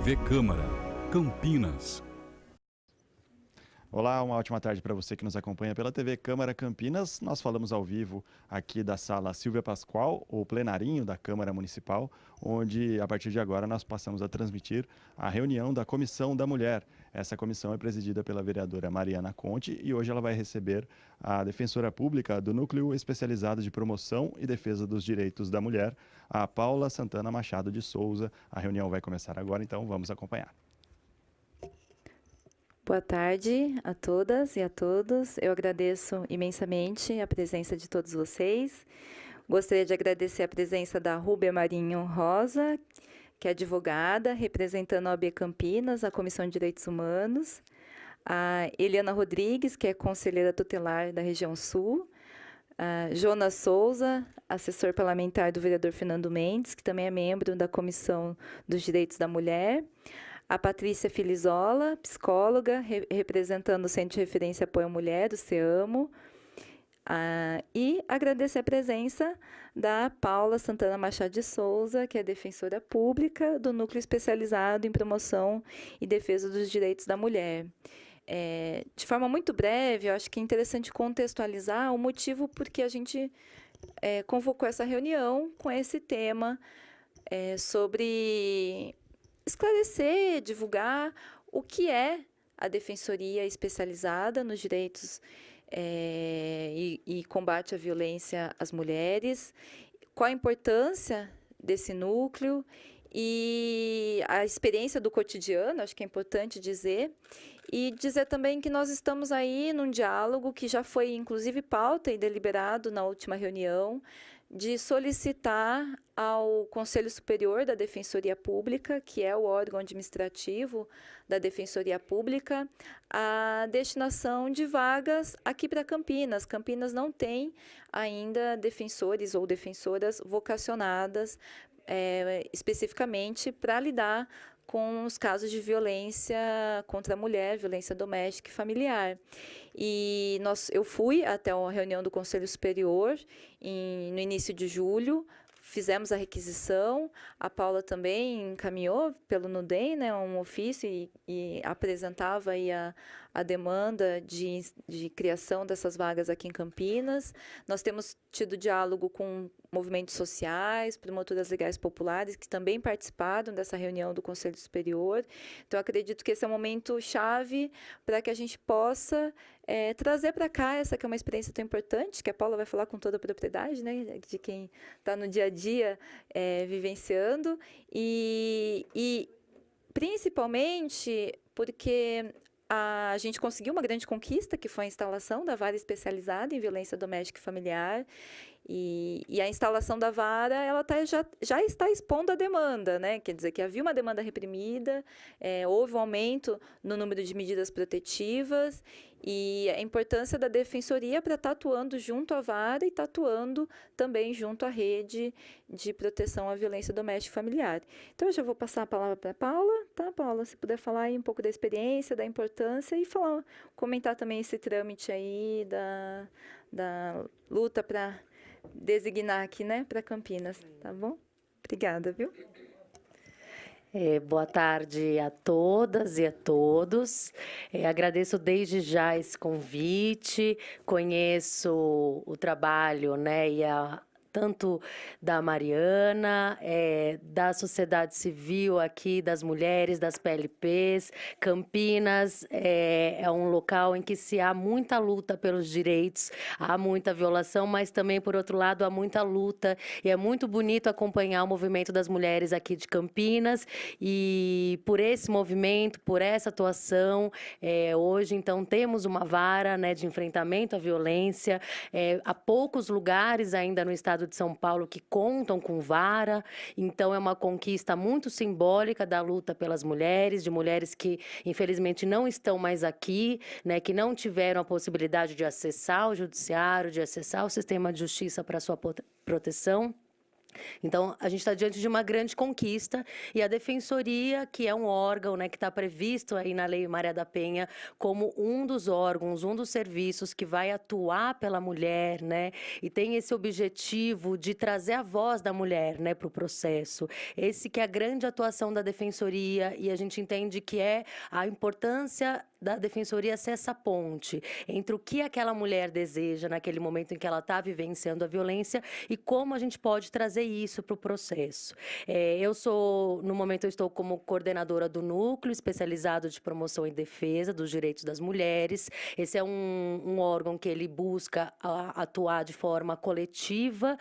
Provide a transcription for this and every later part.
TV Câmara, Campinas. Olá, uma ótima tarde para você que nos acompanha pela TV Câmara Campinas. Nós falamos ao vivo aqui da sala Silvia Pascoal, o plenarinho da Câmara Municipal, onde a partir de agora nós passamos a transmitir a reunião da Comissão da Mulher. Essa comissão é presidida pela vereadora Mariana Conte e hoje ela vai receber a defensora pública do Núcleo Especializado de Promoção e Defesa dos Direitos da Mulher, a Paula Santana Machado de Souza. A reunião vai começar agora, então vamos acompanhar. Boa tarde a todas e a todos. Eu agradeço imensamente a presença de todos vocês. Gostaria de agradecer a presença da Rúbia Marinho Rosa, que é advogada, representando a OAB Campinas, a Comissão de Direitos Humanos. A Eliana Rodrigues, que é conselheira tutelar da região Sul. A Jonas Souza, assessor parlamentar do vereador Fernando Mendes, que também é membro da Comissão dos Direitos da Mulher. A Patrícia Filizola, psicóloga, representando o Centro de Referência e Apoio à Mulher, o CEAMO. E agradecer a presença da Paula Santana Machado de Souza, que é defensora pública do Núcleo Especializado em Promoção e Defesa dos Direitos da Mulher. De forma muito breve, eu acho que é interessante contextualizar o motivo por que a gente convocou essa reunião com esse tema sobre esclarecer, divulgar o que é a Defensoria Especializada nos Direitos e Combate à Violência às Mulheres, qual a importância desse núcleo e a experiência do cotidiano, acho que é importante dizer, e dizer também que nós estamos aí num diálogo que já foi, inclusive, pauta e deliberado na última reunião, de solicitar ao Conselho Superior da Defensoria Pública, que é o órgão administrativo da Defensoria Pública, a destinação de vagas aqui para Campinas. Campinas não tem ainda defensores ou defensoras vocacionadas especificamente para lidar com os casos de violência contra a mulher, violência doméstica e familiar. E eu fui até a reunião do Conselho Superior no início de julho, fizemos a requisição, a Paula também encaminhou pelo NUDEM, né, um ofício e apresentava aí a demanda de criação dessas vagas aqui em Campinas. Nós temos tido diálogo com movimentos sociais, promotoras legais populares, que também participaram dessa reunião do Conselho Superior. Então, acredito que esse é um momento chave para que a gente possa trazer para cá essa que é uma experiência tão importante, que a Paula vai falar com toda a propriedade, né, de quem está no dia a dia vivenciando, e principalmente porque a gente conseguiu uma grande conquista, que foi a instalação da vara especializada em violência doméstica e familiar. E a instalação da vara, ela já está expondo a demanda, né? Quer dizer, que havia uma demanda reprimida, houve um aumento no número de medidas protetivas e a importância da defensoria para estar atuando junto à vara e estar atuando também junto à rede de proteção à violência doméstica e familiar. Então, eu já vou passar a palavra para a Paula, tá, Paula? Se puder falar aí um pouco da experiência, da importância e comentar também esse trâmite aí da luta para designar aqui, né, para Campinas, tá bom? Obrigada, viu? Boa tarde a todas e a todos. Agradeço desde já esse convite, conheço o trabalho, né, tanto da Mariana, da sociedade civil aqui, das mulheres, das PLPs. Campinas é um local em que há muita luta pelos direitos, há muita violação, mas também, por outro lado, há muita luta. E é muito bonito acompanhar o movimento das mulheres aqui de Campinas. E por esse movimento, por essa atuação, hoje, então, temos uma vara, né, de enfrentamento à violência. Há poucos lugares ainda no estado de São Paulo que contam com vara, então é uma conquista muito simbólica da luta pelas mulheres, de mulheres que infelizmente não estão mais aqui, né, que não tiveram a possibilidade de acessar o judiciário, de acessar o sistema de justiça para sua proteção. Então, a gente está diante de uma grande conquista e a Defensoria, que é um órgão, né, que está previsto aí na Lei Maria da Penha como um dos órgãos, um dos serviços que vai atuar pela mulher, né, e tem esse objetivo de trazer a voz da mulher, né, para o processo. Esse que é a grande atuação da Defensoria e a gente entende que é a importância da Defensoria ser essa ponte entre o que aquela mulher deseja naquele momento em que ela está vivenciando a violência e como a gente pode trazer isso para o processo. No momento, eu estou como coordenadora do Núcleo Especializado de Promoção e Defesa dos Direitos das Mulheres. Esse é um órgão que ele busca atuar de forma coletiva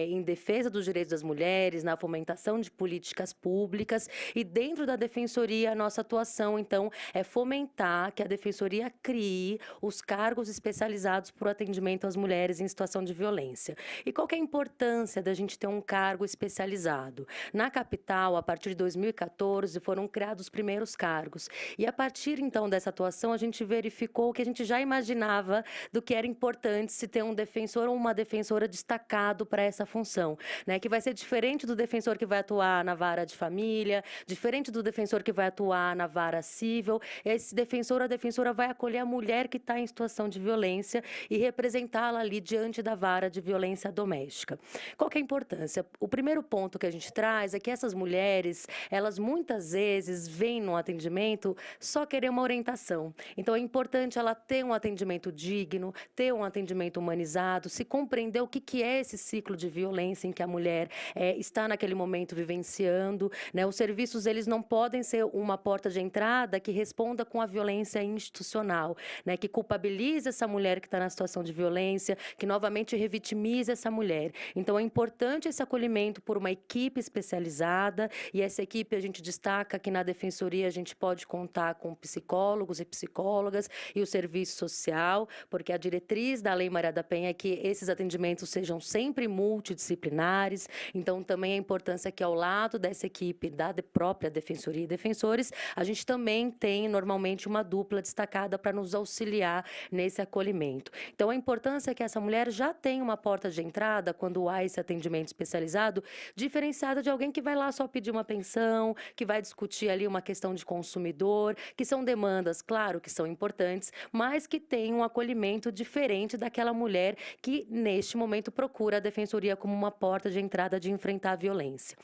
em defesa dos direitos das mulheres, na fomentação de políticas públicas e dentro da Defensoria a nossa atuação, então, é fomentar que a Defensoria crie os cargos especializados para o atendimento às mulheres em situação de violência. E qual que é a importância da gente ter um cargo especializado? Na capital, a partir de 2014, foram criados os primeiros cargos. E a partir, então, dessa atuação, a gente verificou que a gente já imaginava do que era importante se ter um defensor ou uma defensora destacado para essa função, né? Que vai ser diferente do defensor que vai atuar na vara de família, diferente do defensor que vai atuar na vara civil. Esse defensor ou a defensora vai acolher a mulher que está em situação de violência e representá-la ali diante da vara de violência doméstica. Qual que é a importância? O primeiro ponto que a gente traz é que essas mulheres, elas muitas vezes vêm no atendimento só querer uma orientação. Então, é importante ela ter um atendimento digno, ter um atendimento humanizado, se compreender o que é esse ciclo de violência em que a mulher está naquele momento vivenciando, né? Os serviços, eles não podem ser uma porta de entrada que responda com a violência institucional, né, que culpabiliza essa mulher que está na situação de violência, que novamente revitimiza essa mulher. Então, é importante esse acolhimento por uma equipe especializada e essa equipe a gente destaca que na Defensoria a gente pode contar com psicólogos e psicólogas e o serviço social, porque a diretriz da Lei Maria da Penha é que esses atendimentos sejam sempre multidisciplinares. Então, também a importância que ao lado dessa equipe da própria Defensoria e defensores, a gente também tem normalmente uma dupla destacada para nos auxiliar nesse acolhimento. Então, a importância é que essa mulher já tenha uma porta de entrada quando há esse atendimento especializado, diferenciada de alguém que vai lá só pedir uma pensão, que vai discutir ali uma questão de consumidor, que são demandas, claro, que são importantes, mas que tem um acolhimento diferente daquela mulher que, neste momento, procura a Defensoria como uma porta de entrada de enfrentar a violência.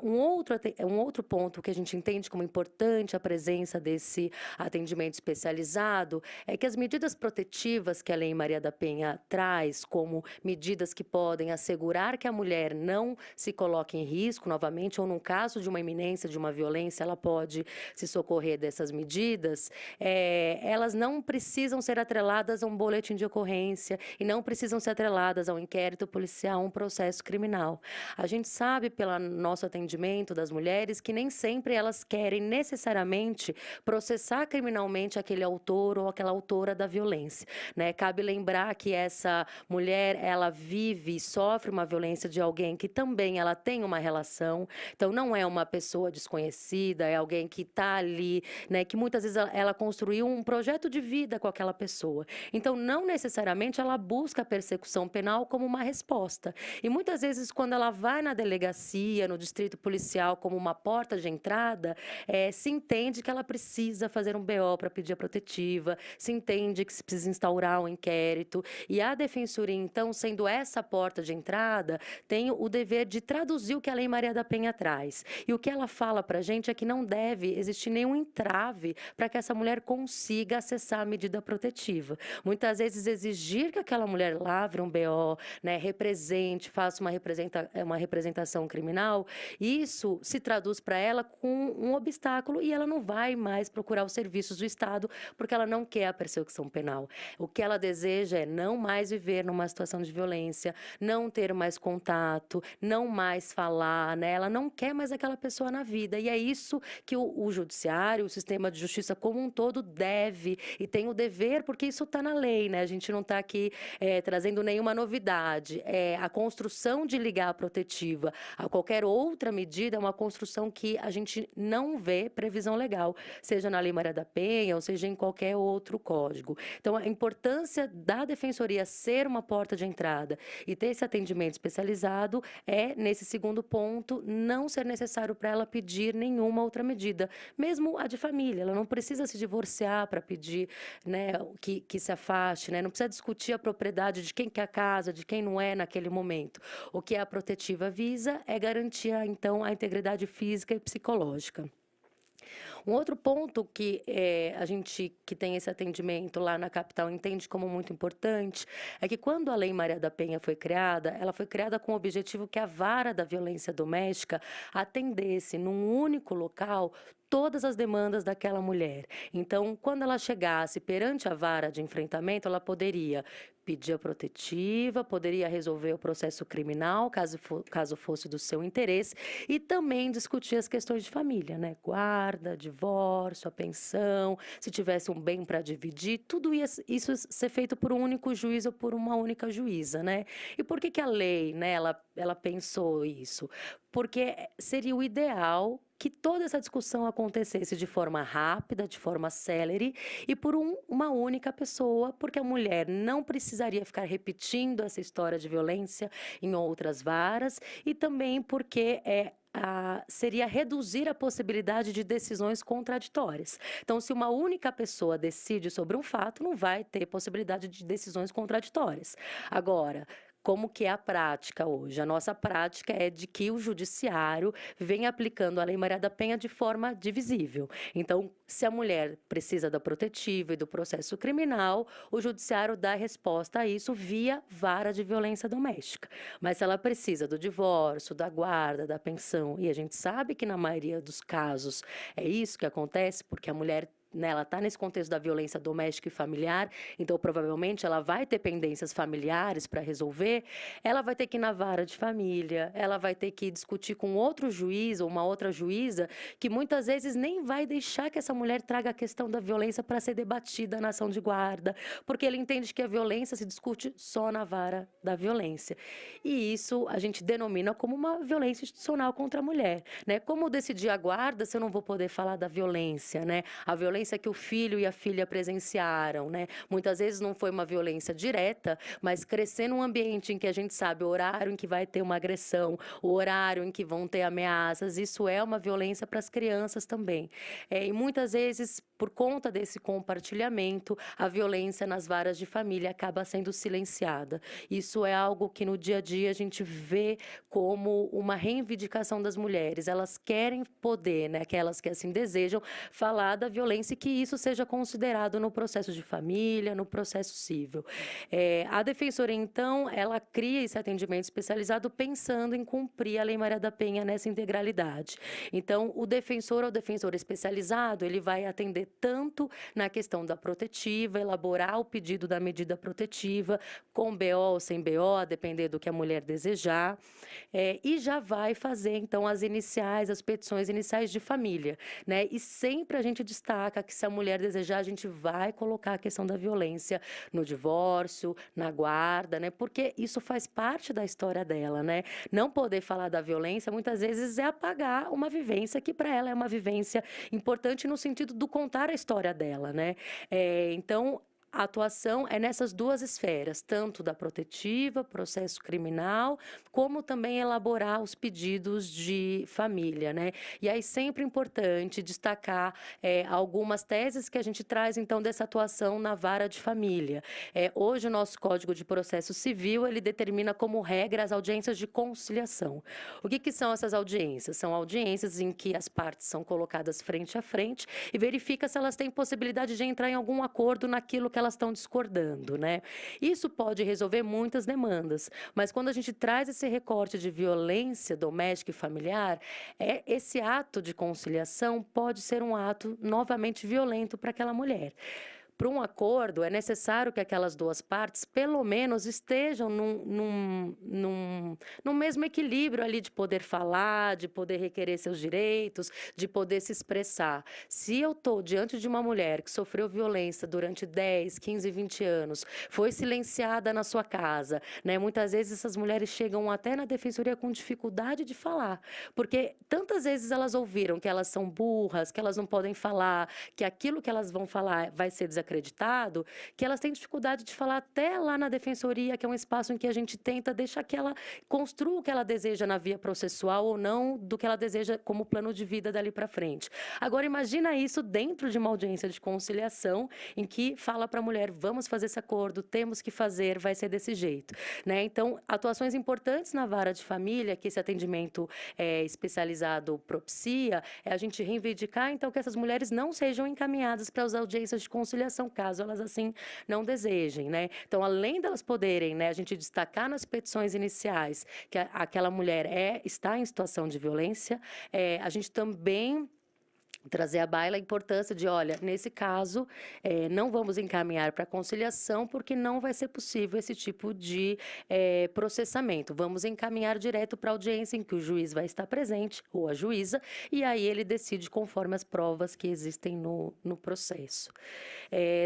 Um outro ponto que a gente entende como importante a presença desse atendimento especializado é que as medidas protetivas que a Lei Maria da Penha traz como medidas que podem assegurar que a mulher não se coloque em risco novamente ou num caso de uma iminência de uma violência, ela pode se socorrer dessas medidas, elas não precisam ser atreladas a um boletim de ocorrência e não precisam ser atreladas ao inquérito policial, a um processo criminal. A gente sabe pelo nosso atendimento das mulheres que nem sempre elas querem necessariamente processar criminalmente aquele autor ou aquela autora da violência, né? Cabe lembrar que essa mulher, ela vive e sofre uma violência de alguém que também ela tem uma relação, então não é uma pessoa desconhecida, é alguém que está ali, né? Que muitas vezes ela construiu um projeto de vida com aquela pessoa. Então, não necessariamente ela busca a persecução penal como uma resposta. E muitas vezes, quando ela vai na delegacia, no distrito policial, como uma porta de entrada, se entende que ela precisa fazer um BO para pedir a protetiva, se entende que se precisa instaurar um inquérito. E a Defensoria, então, sendo essa porta de entrada, tem o dever de traduzir o que a Lei Maria da Penha traz. E o que ela fala para a gente é que não deve existir nenhum entrave para que essa mulher consiga acessar a medida protetiva. Muitas vezes, exigir que aquela mulher lavre um BO, né, represente, faça uma representação criminal, isso se traduz para ela com um obstáculo e ela não vai mais procurar os serviços do Estado porque ela não quer a persecução penal. O que ela deseja é não mais viver numa situação de violência, não ter mais contato, não mais falar, né? Ela não quer mais aquela pessoa na vida. E é isso que o judiciário, o sistema de justiça como um todo deve e tem o dever, porque isso está na lei, né? A gente não está aqui trazendo nenhuma novidade. A construção de ligar a protetiva a qualquer outra medida é uma construção que a gente não vê previsão legal, seja na Lei Maria da Penha, ou seja, em qualquer outro código. Então, a importância da defensoria ser uma porta de entrada e ter esse atendimento especializado é, nesse segundo ponto, não ser necessário para ela pedir nenhuma outra medida, mesmo a de família. Ela não precisa se divorciar para pedir, né, que se afaste, né? Não precisa discutir a propriedade de quem que é a casa, de quem não é naquele momento. O que a protetiva visa é garantir, então, a integridade física e psicológica. Um outro ponto que a gente que tem esse atendimento lá na capital entende como muito importante é que quando a Lei Maria da Penha foi criada, ela foi criada com o objetivo que a vara da violência doméstica atendesse num único local todas as demandas daquela mulher. Então, quando ela chegasse perante a vara de enfrentamento, ela poderia pedir a protetiva, poderia resolver o processo criminal, caso fosse do seu interesse, e também discutir as questões de família, né? Guarda, divórcio, a pensão, se tivesse um bem para dividir, tudo isso ser feito por um único juiz ou por uma única juíza, né? E por que a lei, né, ela pensou isso? Porque seria o ideal que toda essa discussão acontecesse de forma rápida, de forma célere e por uma única pessoa, porque a mulher não precisaria ficar repetindo essa história de violência em outras varas e também porque seria reduzir a possibilidade de decisões contraditórias. Então, se uma única pessoa decide sobre um fato, não vai ter possibilidade de decisões contraditórias. Agora, como que é a prática hoje? A nossa prática é de que o judiciário vem aplicando a Lei Maria da Penha de forma divisível. Então, se a mulher precisa da protetiva e do processo criminal, o judiciário dá resposta a isso via vara de violência doméstica. Mas se ela precisa do divórcio, da guarda, da pensão, e a gente sabe que na maioria dos casos é isso que acontece, porque a mulher, né, ela está nesse contexto da violência doméstica e familiar, então provavelmente ela vai ter pendências familiares para resolver, ela vai ter que ir na vara de família, ela vai ter que discutir com outro juiz ou uma outra juíza que muitas vezes nem vai deixar que essa mulher traga a questão da violência para ser debatida na ação de guarda, porque ele entende que a violência se discute só na vara da violência. E isso a gente denomina como uma violência institucional contra a mulher, né? Como decidir a guarda se eu não vou poder falar da violência, né? A violência que o filho e a filha presenciaram, né? Muitas vezes não foi uma violência direta, mas crescer num ambiente em que a gente sabe o horário em que vai ter uma agressão, o horário em que vão ter ameaças, isso é uma violência para as crianças também. E muitas vezes, por conta desse compartilhamento, a violência nas varas de família acaba sendo silenciada. Isso é algo que no dia a dia a gente vê como uma reivindicação das mulheres. Elas querem poder, né? Aquelas que assim desejam falar da violência e que isso seja considerado no processo de família, no processo civil. A defensoria, então, ela cria esse atendimento especializado pensando em cumprir a Lei Maria da Penha nessa integralidade. Então, o defensor ou defensor especializado, ele vai atender tanto na questão da protetiva, elaborar o pedido da medida protetiva, com BO ou sem BO, a depender do que a mulher desejar, e já vai fazer, então, as petições iniciais de família, né? E sempre a gente destaca que se a mulher desejar, a gente vai colocar a questão da violência no divórcio, na guarda, né? Porque isso faz parte da história dela, né? Não poder falar da violência, muitas vezes, é apagar uma vivência que para ela é uma vivência importante no sentido do contar a história dela, né? Então, a atuação é nessas duas esferas, tanto da protetiva, processo criminal, como também elaborar os pedidos de família, né? E aí sempre importante destacar algumas teses que a gente traz, então, dessa atuação na vara de família. Hoje, o nosso Código de Processo Civil, ele determina como regra as audiências de conciliação. O que são essas audiências? São audiências em que as partes são colocadas frente a frente e verifica se elas têm possibilidade de entrar em algum acordo naquilo que elas estão discordando, né? Isso pode resolver muitas demandas, mas quando a gente traz esse recorte de violência doméstica e familiar, esse ato de conciliação pode ser um ato novamente violento para aquela mulher. para um acordo, é necessário que aquelas duas partes, pelo menos, estejam num mesmo equilíbrio ali de poder falar, de poder requerer seus direitos, de poder se expressar. Se eu estou diante de uma mulher que sofreu violência durante 10, 15, 20 anos, foi silenciada na sua casa, né? Muitas vezes essas mulheres chegam até na defensoria com dificuldade de falar, porque tantas vezes elas ouviram que elas são burras, que elas não podem falar, que aquilo que elas vão falar vai ser desacreditado, que elas têm dificuldade de falar até lá na defensoria, que é um espaço em que a gente tenta deixar que ela construa o que ela deseja na via processual ou não, do que ela deseja como plano de vida dali para frente. Agora, imagina isso dentro de uma audiência de conciliação, em que fala para a mulher, vamos fazer esse acordo, temos que fazer, vai ser desse jeito, né? Então, atuações importantes na vara de família, que esse atendimento especializado propicia, é a gente reivindicar, então, que essas mulheres não sejam encaminhadas para as audiências de conciliação, caso elas assim não desejem, né? Então, além delas poderem, né, a gente destacar nas petições iniciais que aquela mulher está em situação de violência, a gente também trazer à baila a importância de, olha, nesse caso, não vamos encaminhar para conciliação porque não vai ser possível esse tipo de processamento. Vamos encaminhar direto para a audiência em que o juiz vai estar presente, ou a juíza, e aí ele decide conforme as provas que existem no processo.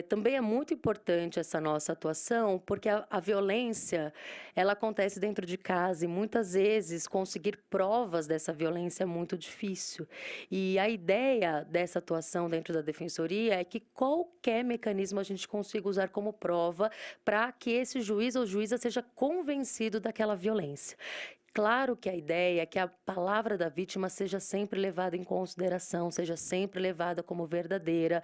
Também é muito importante essa nossa atuação, porque a violência, ela acontece dentro de casa e muitas vezes conseguir provas dessa violência é muito difícil. E a ideia dessa atuação dentro da defensoria é que qualquer mecanismo a gente consiga usar como prova para que esse juiz ou juíza seja convencido daquela violência. Claro que a ideia é que a palavra da vítima seja sempre levada em consideração, seja sempre levada como verdadeira,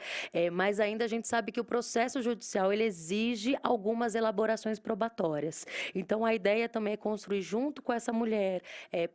mas ainda a gente sabe que o processo judicial ele exige algumas elaborações probatórias. Então, a ideia também é construir junto com essa mulher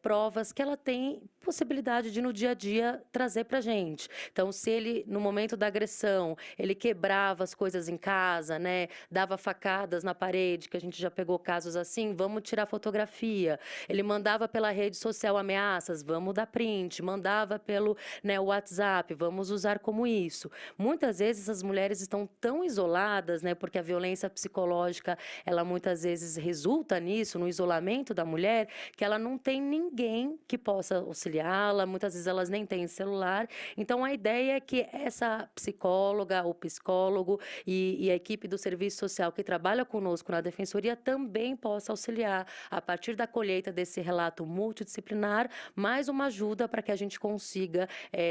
provas que ela tem possibilidade de, no dia a dia, trazer para a gente. Então, se ele, no momento da agressão, ele quebrava as coisas em casa, né, dava facadas na parede, que a gente já pegou casos assim, vamos tirar fotografia. Ele mandava pela rede social ameaças, vamos dar print, mandava pelo WhatsApp, vamos usar como isso. Muitas vezes as mulheres estão tão isoladas, né, porque a violência psicológica, ela muitas vezes resulta nisso, no isolamento da mulher, que ela não tem ninguém que possa auxiliá-la, muitas vezes elas nem têm celular. Então, a ideia é que essa psicóloga ou psicólogo e a equipe do serviço social que trabalha conosco na defensoria também possa auxiliar a partir da colheita desse relato multidisciplinar, mais uma ajuda para que a gente consiga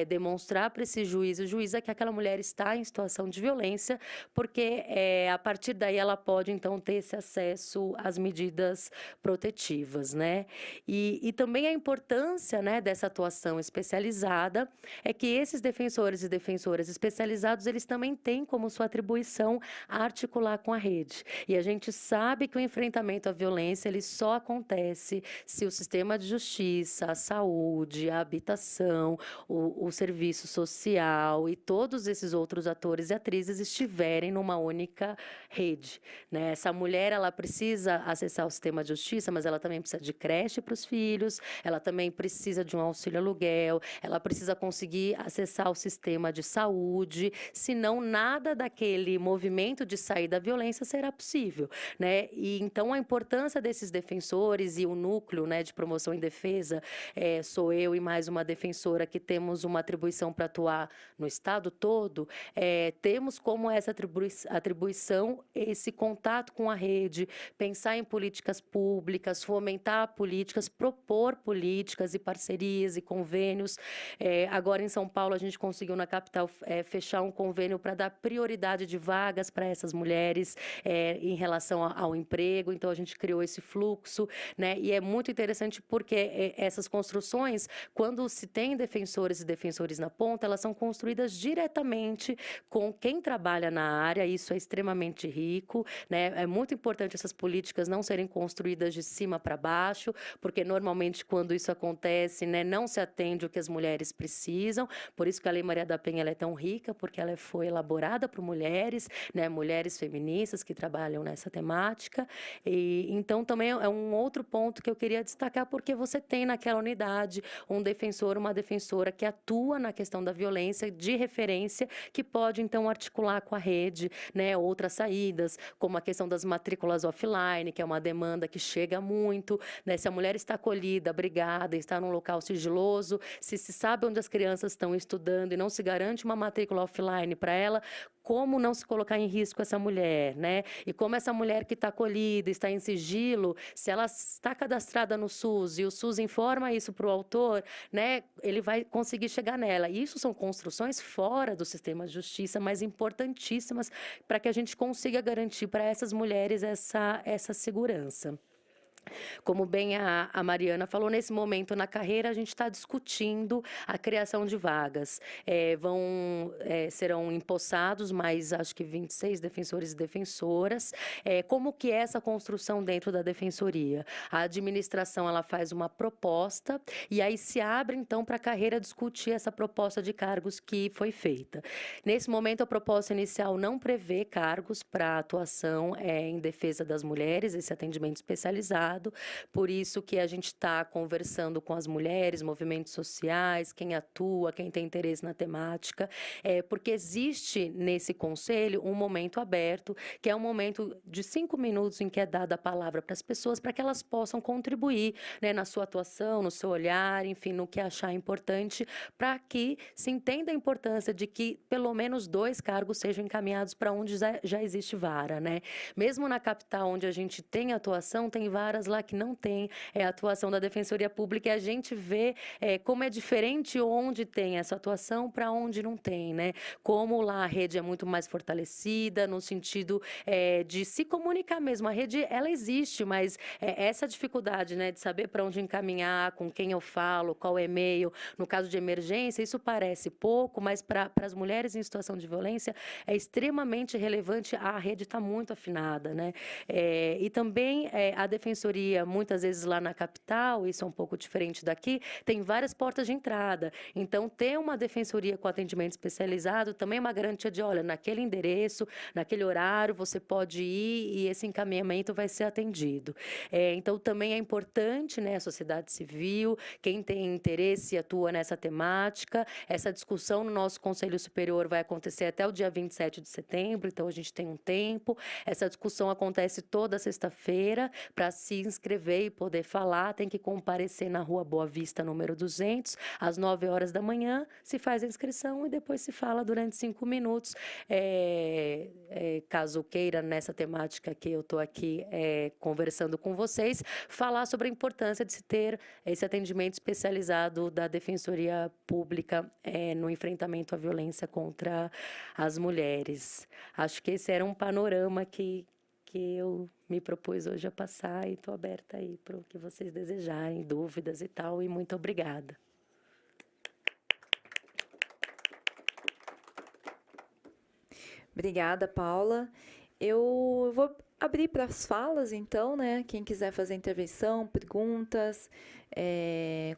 demonstrar para esse juiz e juíza que aquela mulher está em situação de violência, porque a partir daí ela pode, então, ter esse acesso às medidas protetivas, né? E também a importância, né, dessa atuação especializada é que esses defensores e defensoras especializados, eles também têm como sua atribuição articular com a rede. E a gente sabe que o enfrentamento à violência, ele só acontece se o sistema de justiça, a saúde, a habitação, o serviço social e todos esses outros atores e atrizes estiverem numa única rede, né? Essa mulher, ela precisa acessar o sistema de justiça, mas ela também precisa de creche para os filhos, ela também precisa de um auxílio aluguel, ela precisa conseguir acessar o sistema de saúde, senão nada daquele movimento de sair da violência será possível, né? E então a importância desses defensores e o núcleo, né, de promoção e defesa, sou eu e mais uma defensora que temos uma atribuição para atuar no estado todo, temos como essa atribuição esse contato com a rede, pensar em políticas públicas, fomentar políticas, propor políticas e parcerias e convênios. Agora em São Paulo a gente conseguiu na capital fechar um convênio para dar prioridade de vagas para essas mulheres em relação ao emprego, então a gente criou esse fluxo, né? E é muito interessante porque essas construções, quando se tem defensores e defensores na ponta, elas são construídas diretamente com quem trabalha na área, isso é extremamente rico, né? É muito importante essas políticas não serem construídas de cima para baixo, porque normalmente quando isso acontece, né, não se atende o que as mulheres precisam, por isso que a Lei Maria da Penha ela é tão rica, porque ela foi elaborada por mulheres, né, mulheres feministas que trabalham nessa temática, e então também é um outro ponto que eu queria queria destacar porque você tem naquela unidade um defensor, uma defensora que atua na questão da violência de referência, que pode, então, articular com a rede, né, outras saídas, como a questão das matrículas offline, que é uma demanda que chega muito, né, se a mulher está acolhida, abrigada, está num local sigiloso, se sabe onde as crianças estão estudando e não se garante uma matrícula offline para ela, como não se colocar em risco essa mulher, né? E como essa mulher que está acolhida, está em sigilo, se ela está cadastrada no SUS e o SUS informa isso para o autor, né, ele vai conseguir chegar nela. E isso são construções fora do sistema de justiça, mas importantíssimas para que a gente consiga garantir para essas mulheres essa segurança. Como bem a Mariana falou, nesse momento na carreira a gente está discutindo a criação de vagas. Serão empossados mais, acho que 26 defensores e defensoras. Como que é essa construção dentro da defensoria? A administração ela faz uma proposta e aí se abre então para a carreira discutir essa proposta de cargos que foi feita. Nesse momento a proposta inicial não prevê cargos para atuação em defesa das mulheres, esse atendimento especializado. Por isso que a gente está conversando com as mulheres, movimentos sociais, quem atua, quem tem interesse na temática, porque existe nesse conselho um momento aberto, que é um momento de 5 minutos em que é dada a palavra para as pessoas, para que elas possam contribuir, né, na sua atuação, no seu olhar, enfim, no que achar importante, para que se entenda a importância de que pelo menos 2 cargos sejam encaminhados para onde já existe vara, né? Mesmo na capital, onde a gente tem atuação, tem varas lá que não tem a atuação da Defensoria Pública, e a gente vê como é diferente onde tem essa atuação para onde não tem, né? Como lá a rede é muito mais fortalecida, no sentido de se comunicar mesmo. A rede, ela existe, mas essa dificuldade, né, de saber para onde encaminhar, com quem eu falo, qual e-mail, no caso de emergência, isso parece pouco, mas para as mulheres em situação de violência é extremamente relevante, a rede está muito afinada, né? E também a Defensoria, muitas vezes lá na capital, isso é um pouco diferente daqui, tem várias portas de entrada. Então, ter uma defensoria com atendimento especializado também é uma garantia de, olha, naquele endereço, naquele horário, você pode ir e esse encaminhamento vai ser atendido. Então, também é importante, né, a sociedade civil, quem tem interesse e atua nessa temática. Essa discussão no nosso Conselho Superior vai acontecer até o dia 27 de setembro, então a gente tem um tempo. Essa discussão acontece toda sexta-feira. Para se inscrever e poder falar, tem que comparecer na Rua Boa Vista, número 200, às 9 horas da manhã, se faz a inscrição e depois se fala durante 5 minutos. Caso queira, nessa temática que eu estou aqui conversando com vocês, falar sobre a importância de se ter esse atendimento especializado da Defensoria Pública no enfrentamento à violência contra as mulheres. Acho que esse era um panorama que eu me propus hoje a passar e estou aberta aí para o que vocês desejarem, dúvidas e tal, e muito obrigada. Obrigada, Paula. Eu vou abrir para as falas, então, né? Quem quiser fazer intervenção, perguntas,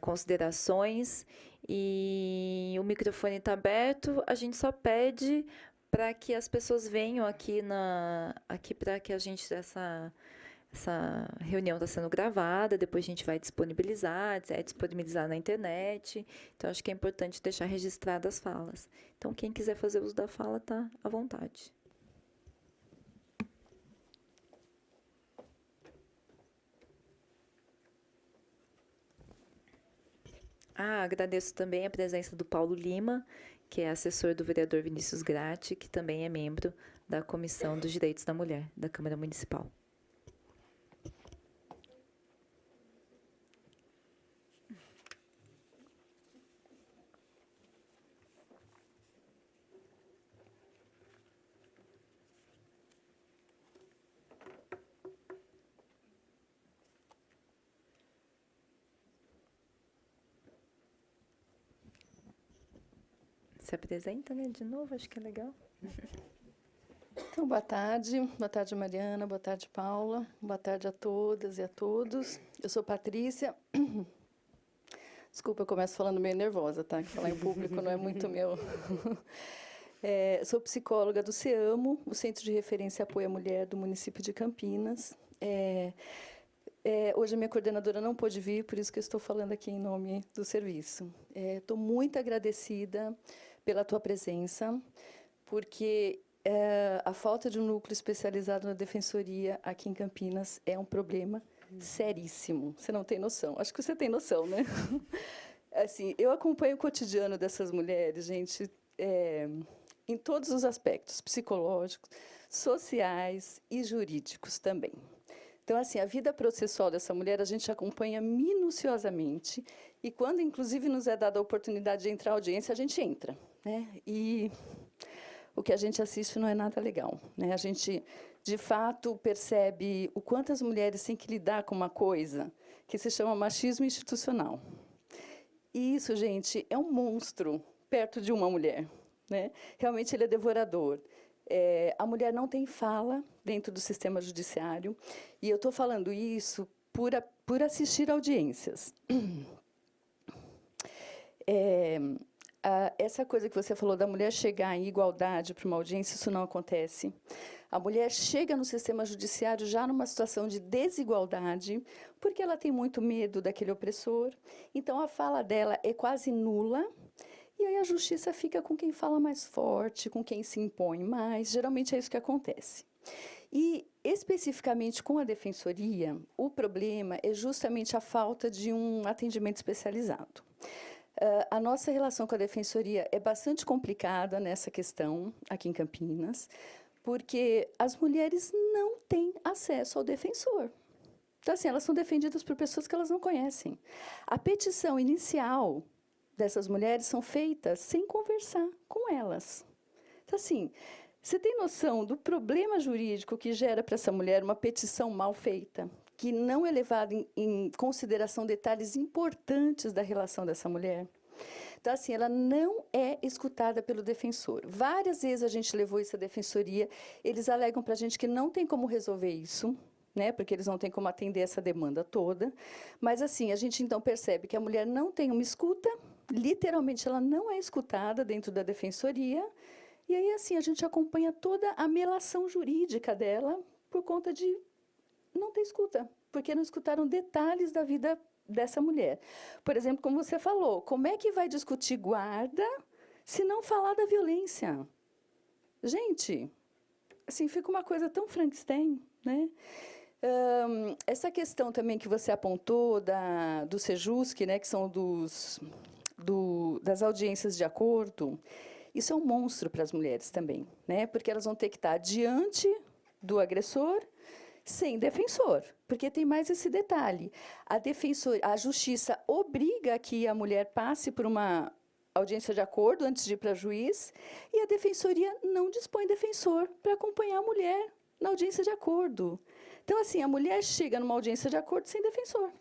considerações, e o microfone está aberto, a gente só pede para que as pessoas venham aqui para que a gente essa reunião está sendo gravada, depois a gente vai disponibilizar na internet. Então acho que é importante deixar registradas as falas. Então quem quiser fazer uso da fala tá à vontade. Agradeço também a presença do Paulo Lima, que é assessor do vereador Vinícius Gratti, que também é membro da Comissão dos Direitos da Mulher, da Câmara Municipal. Se apresenta, né, de novo, acho que é legal. Então, boa tarde, Mariana, boa tarde, Paula, boa tarde a todas e a todos. Eu sou Patrícia. Desculpa, eu começo falando meio nervosa, tá? Que falar em público não é muito meu. Sou psicóloga do CEAMO, o Centro de Referência e Apoio à Mulher do município de Campinas. Hoje a minha coordenadora não pôde vir, por isso que eu estou falando aqui em nome do serviço. Estou muito agradecida pela tua presença, porque a falta de um núcleo especializado na defensoria aqui em Campinas é um problema seríssimo. Você não tem noção. Acho que você tem noção, né? Assim, eu acompanho o cotidiano dessas mulheres, gente, em todos os aspectos, psicológicos, sociais e jurídicos também. Então, assim, a vida processual dessa mulher a gente acompanha minuciosamente e quando, inclusive, nos é dada a oportunidade de entrar à audiência, a gente entra, né? E o que a gente assiste não é nada legal, né? A gente, de fato, percebe o quanto as mulheres têm que lidar com uma coisa que se chama machismo institucional. E isso, gente, é um monstro perto de uma mulher, né? Realmente ele é devorador. A mulher não tem fala dentro do sistema judiciário, e eu estou falando isso por assistir audiências. Essa coisa que você falou da mulher chegar em igualdade para uma audiência, isso não acontece. A mulher chega no sistema judiciário já numa situação de desigualdade, porque ela tem muito medo daquele opressor, então a fala dela é quase nula. E aí a justiça fica com quem fala mais forte, com quem se impõe mais. Geralmente é isso que acontece. E, especificamente com a defensoria, o problema é justamente a falta de um atendimento especializado. A nossa relação com a defensoria é bastante complicada nessa questão, aqui em Campinas, porque as mulheres não têm acesso ao defensor. Então, assim, elas são defendidas por pessoas que elas não conhecem. A petição inicial dessas mulheres são feitas sem conversar com elas. Então, assim, você tem noção do problema jurídico que gera para essa mulher uma petição mal feita, que não é levada em consideração detalhes importantes da relação dessa mulher? Então, assim, ela não é escutada pelo defensor. Várias vezes a gente levou isso à defensoria, eles alegam para a gente que não tem como resolver isso, né, porque eles não têm como atender essa demanda toda. Mas, assim, a gente então percebe que a mulher não tem uma escuta, literalmente ela não é escutada dentro da defensoria, e aí, assim, a gente acompanha toda a melação jurídica dela por conta de não ter escuta, porque não escutaram detalhes da vida dessa mulher. Por exemplo, como você falou, como é que vai discutir guarda se não falar da violência? Gente, assim, fica uma coisa tão Frankenstein, né? Essa questão também que você apontou do Sejusc, né, que são das audiências de acordo, isso é um monstro para as mulheres também, né? Porque elas vão ter que estar diante do agressor sem defensor, porque tem mais esse detalhe. A justiça obriga que a mulher passe por uma audiência de acordo antes de ir para juiz, e a defensoria não dispõe de defensor para acompanhar a mulher na audiência de acordo. Então, assim, a mulher chega numa audiência de acordo sem defensor,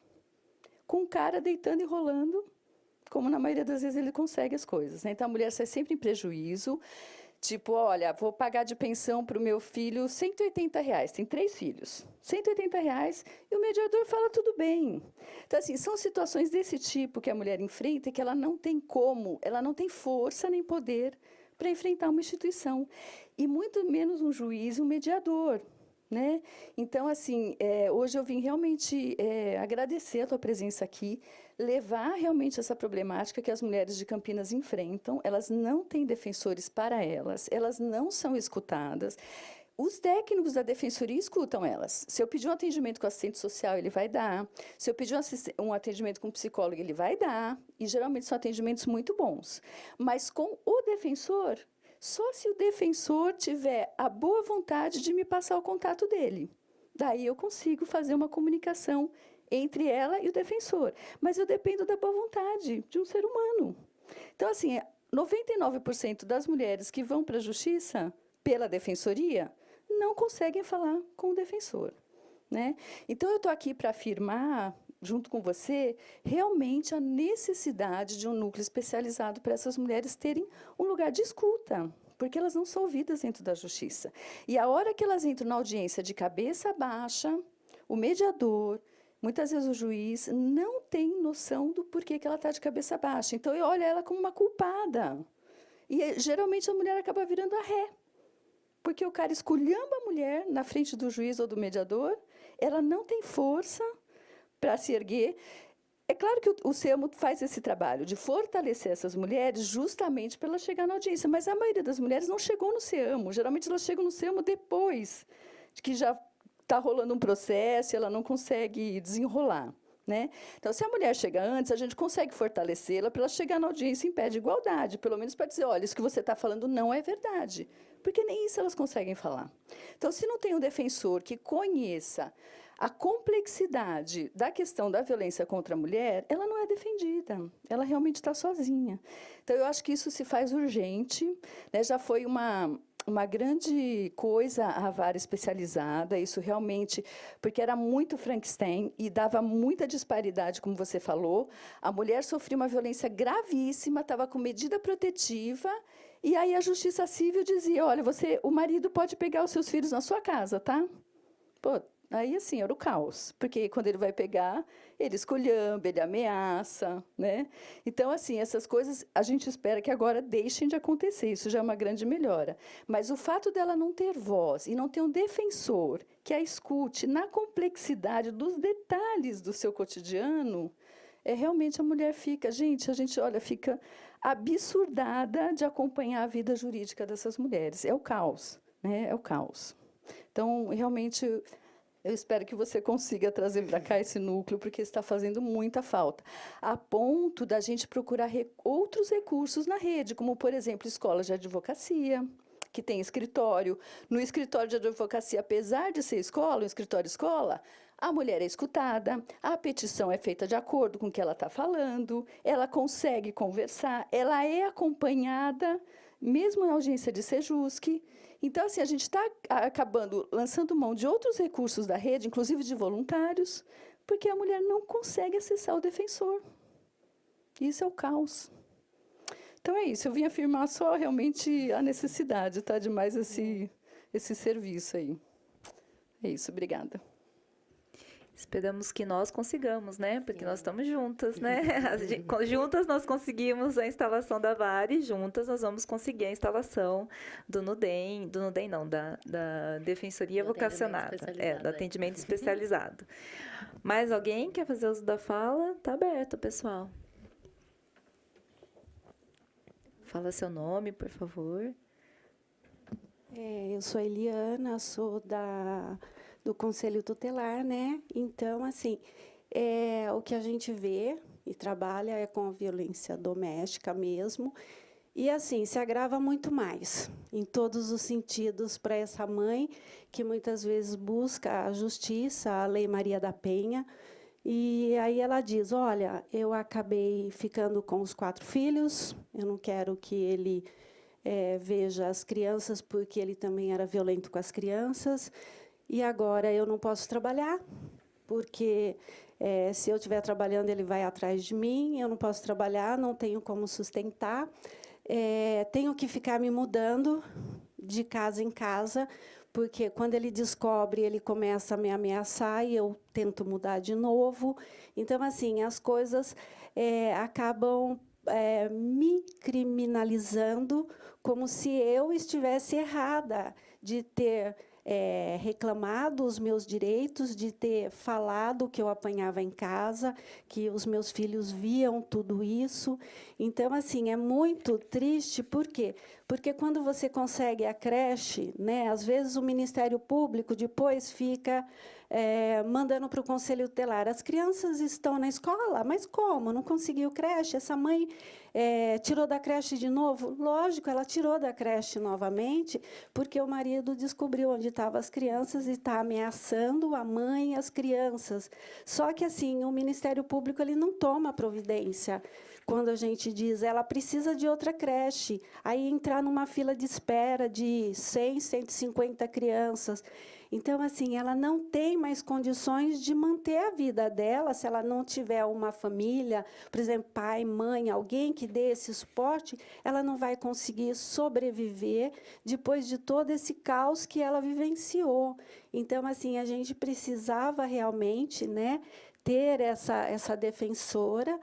com o cara deitando e rolando, como na maioria das vezes ele consegue as coisas, né? Então, a mulher sai sempre em prejuízo, tipo, olha, vou pagar de pensão para o meu filho R$180, tem 3 filhos, R$180, e o mediador fala tudo bem. Então, assim, são situações desse tipo que a mulher enfrenta e que ela não tem como, ela não tem força nem poder para enfrentar uma instituição, e muito menos um juiz e um mediador, né? Então, assim, hoje eu vim realmente agradecer a tua presença aqui, levar realmente essa problemática que as mulheres de Campinas enfrentam. Elas não têm defensores para elas, elas não são escutadas. Os técnicos da defensoria escutam elas. Se eu pedir um atendimento com assistente social, ele vai dar. Se eu pedir um atendimento com psicólogo, ele vai dar. E, geralmente, são atendimentos muito bons. Mas, com o defensor, só se o defensor tiver a boa vontade de me passar o contato dele. Daí eu consigo fazer uma comunicação entre ela e o defensor. Mas eu dependo da boa vontade de um ser humano. Então, assim, 99% das mulheres que vão para a justiça pela defensoria não conseguem falar com o defensor, né? Então, eu estou aqui para afirmar, junto com você, realmente a necessidade de um núcleo especializado para essas mulheres terem um lugar de escuta, porque elas não são ouvidas dentro da justiça. E a hora que elas entram na audiência de cabeça baixa, o mediador, muitas vezes o juiz, não tem noção do porquê que ela está de cabeça baixa. Então, eu olho ela como uma culpada. E, geralmente, a mulher acaba virando a ré, porque o cara esculhamba a mulher na frente do juiz ou do mediador, ela não tem força para se erguer. É claro que o SEAMO faz esse trabalho de fortalecer essas mulheres justamente para elas chegar na audiência, mas a maioria das mulheres não chegou no SEAMO. Geralmente, elas chegam no SEAMO depois de que já está rolando um processo e ela não consegue desenrolar. Né? Então, se a mulher chega antes, a gente consegue fortalecê-la para ela chegar na audiência em pé de igualdade, pelo menos para dizer, olha, isso que você está falando não é verdade, porque nem isso elas conseguem falar. Então, se não tem um defensor que conheça a complexidade da questão da violência contra a mulher, ela não é defendida, ela realmente está sozinha. Então, eu acho que isso se faz urgente, né? Já foi uma grande coisa a vara especializada, isso realmente, porque era muito Frankenstein e dava muita disparidade, como você falou. A mulher sofria uma violência gravíssima, estava com medida protetiva, e aí a Justiça Civil dizia, olha, o marido pode pegar os seus filhos na sua casa, tá? Pô, aí, assim, era o caos, porque quando ele vai pegar, ele esculhamba, ele ameaça, né? Então, assim, essas coisas, a gente espera que agora deixem de acontecer, isso já é uma grande melhora. Mas o fato dela não ter voz e não ter um defensor que a escute na complexidade dos detalhes do seu cotidiano, realmente a mulher fica, a gente, olha, fica absurdada de acompanhar a vida jurídica dessas mulheres. É o caos, né? É o caos. Então, realmente, eu espero que você consiga trazer para cá esse núcleo, porque está fazendo muita falta, a ponto da gente procurar outros recursos na rede, como, por exemplo, escolas de advocacia, que tem escritório. No escritório de advocacia, apesar de ser escola, um escritório-escola, a mulher é escutada, a petição é feita de acordo com o que ela está falando, ela consegue conversar, ela é acompanhada, mesmo em audiência de Sejusc. Então, assim, a gente está acabando lançando mão de outros recursos da rede, inclusive de voluntários, porque a mulher não consegue acessar o defensor. Isso é o caos. Então, é isso. Eu vim afirmar só realmente a necessidade, tá, de mais esse serviço aí. É isso. Obrigada. Esperamos que nós consigamos, né? Porque nós estamos juntas, né? Juntas nós conseguimos a instalação da vara e juntas nós vamos conseguir a instalação do NUDEM, não, da Defensoria Vocacionada, do atendimento especializado. Mais alguém quer fazer uso da fala? Está aberto, pessoal. Fala seu nome, por favor. Eu sou Eliana, sou do Conselho Tutelar, né? Então, assim, o que a gente vê e trabalha é com a violência doméstica mesmo. E, assim, se agrava muito mais, em todos os sentidos, para essa mãe que muitas vezes busca a justiça, a Lei Maria da Penha. E aí ela diz, olha, eu acabei ficando com os 4 filhos, eu não quero que ele veja as crianças, porque ele também era violento com as crianças, e agora eu não posso trabalhar, porque se eu estiver trabalhando, ele vai atrás de mim, eu não posso trabalhar, não tenho como sustentar, tenho que ficar me mudando de casa em casa, porque quando ele descobre, ele começa a me ameaçar e eu tento mudar de novo. Então, assim, as coisas acabam me criminalizando como se eu estivesse errada de ter reclamado os meus direitos, de ter falado que eu apanhava em casa, que os meus filhos viam tudo isso. Então, assim, é muito triste. Por quê? Porque quando você consegue a creche, né, às vezes o Ministério Público depois fica mandando para o Conselho Tutelar. As crianças estão na escola, mas como? Não conseguiu creche? Essa mãe tirou da creche de novo? Lógico, ela tirou da creche novamente, porque o marido descobriu onde estavam as crianças e está ameaçando a mãe e as crianças. Só que, assim, o Ministério Público ele não toma providência. Quando a gente diz, ela precisa de outra creche, aí entrar numa fila de espera de 100, 150 crianças. Então, assim, ela não tem mais condições de manter a vida dela, se ela não tiver uma família, por exemplo, pai, mãe, alguém que dê esse suporte, ela não vai conseguir sobreviver depois de todo esse caos que ela vivenciou. Então, assim, a gente precisava realmente, né, ter essa defensora,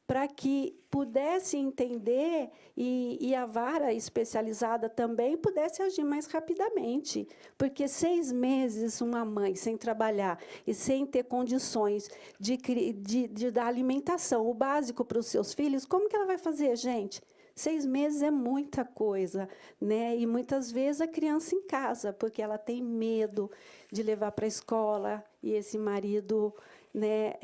para que pudesse entender e a vara especializada também pudesse agir mais rapidamente. Porque 6 meses uma mãe sem trabalhar e sem ter condições de dar alimentação, o básico para os seus filhos, como que ela vai fazer, gente? 6 meses é muita coisa, né? E muitas vezes a criança em casa, porque ela tem medo de levar para a escola e esse marido, né,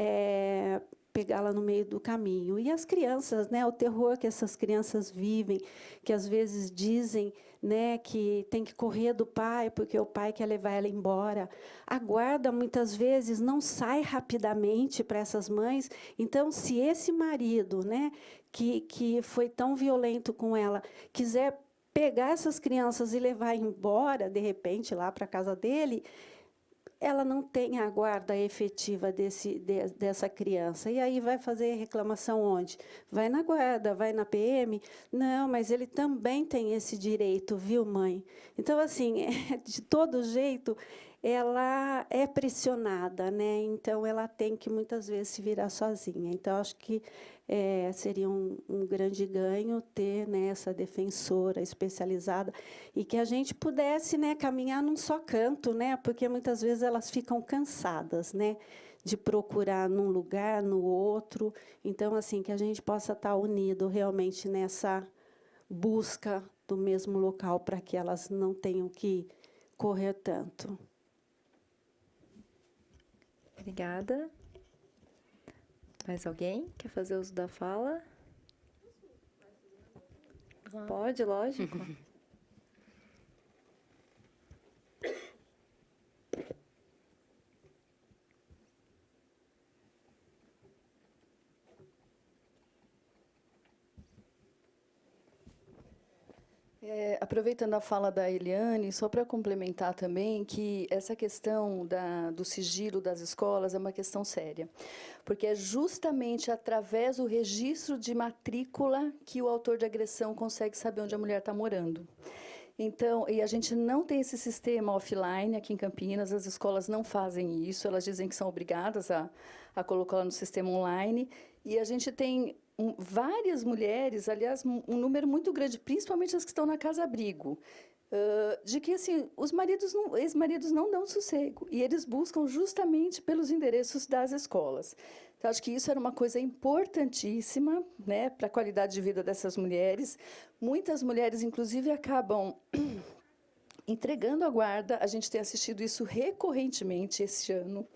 pegá-la no meio do caminho. E as crianças, né, o terror que essas crianças vivem, que às vezes dizem, né, que tem que correr do pai porque o pai quer levar ela embora. A guarda muitas vezes não sai rapidamente para essas mães. Então, se esse marido, né, que foi tão violento com ela, quiser pegar essas crianças e levar embora, de repente, lá para a casa dele, ela não tem a guarda efetiva dessa criança. E aí vai fazer reclamação onde? Vai na guarda, vai na PM? Não, mas ele também tem esse direito, viu, mãe? Então, assim, de todo jeito, ela é pressionada, né? Então, ela tem que, muitas vezes, se virar sozinha. Então, acho que seria um grande ganho ter, né, essa defensora especializada e que a gente pudesse, né, caminhar num só canto, né? Porque, muitas vezes, elas ficam cansadas, né, de procurar num lugar, no outro. Então, assim, que a gente possa estar unido realmente nessa busca do mesmo local para que elas não tenham que correr tanto. Obrigada. Mais alguém quer fazer uso da fala? Pode, lógico. Aproveitando a fala da Eliane, só para complementar também que essa questão do sigilo das escolas é uma questão séria, porque é justamente através do registro de matrícula que o autor de agressão consegue saber onde a mulher está morando. Então, e a gente não tem esse sistema offline aqui em Campinas, as escolas não fazem isso, elas dizem que são obrigadas a colocá-la no sistema online, e a gente tem várias mulheres, aliás, um número muito grande, principalmente as que estão na casa-abrigo, de que assim, ex-maridos não dão sossego, e eles buscam justamente pelos endereços das escolas. Então, acho que isso era uma coisa importantíssima, né, para a qualidade de vida dessas mulheres. Muitas mulheres, inclusive, acabam entregando a guarda. A gente tem assistido isso recorrentemente esse ano,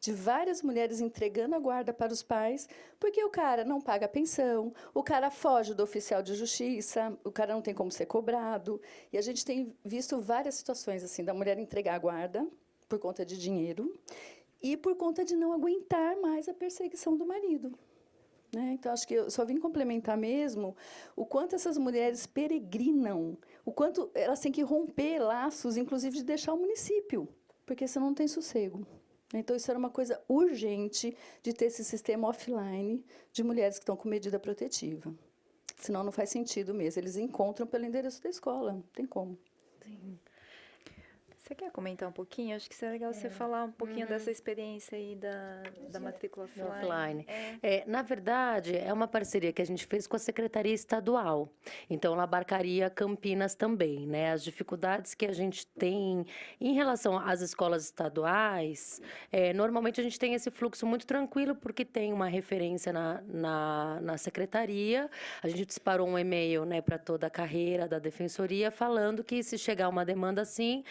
de várias mulheres entregando a guarda para os pais, porque o cara não paga a pensão, o cara foge do oficial de justiça, o cara não tem como ser cobrado. E a gente tem visto várias situações assim, da mulher entregar a guarda por conta de dinheiro e por conta de não aguentar mais a perseguição do marido. Então, acho que eu só vim complementar mesmo o quanto essas mulheres peregrinam, o quanto elas têm que romper laços, inclusive de deixar o município, porque senão não tem sossego. Então, isso era uma coisa urgente de ter esse sistema offline de mulheres que estão com medida protetiva. Senão não faz sentido mesmo. Eles encontram pelo endereço da escola, não tem como. Sim. Você quer comentar um pouquinho? Acho que seria legal você falar um pouquinho dessa experiência aí da matrícula offline. Na verdade, é uma parceria que a gente fez com a Secretaria Estadual. Então, ela abarcaria Campinas também, né? As dificuldades que a gente tem em relação às escolas estaduais, normalmente a gente tem esse fluxo muito tranquilo, porque tem uma referência na secretaria. A gente disparou um e-mail, né, para toda a carreira da Defensoria, falando que se chegar uma demanda assim,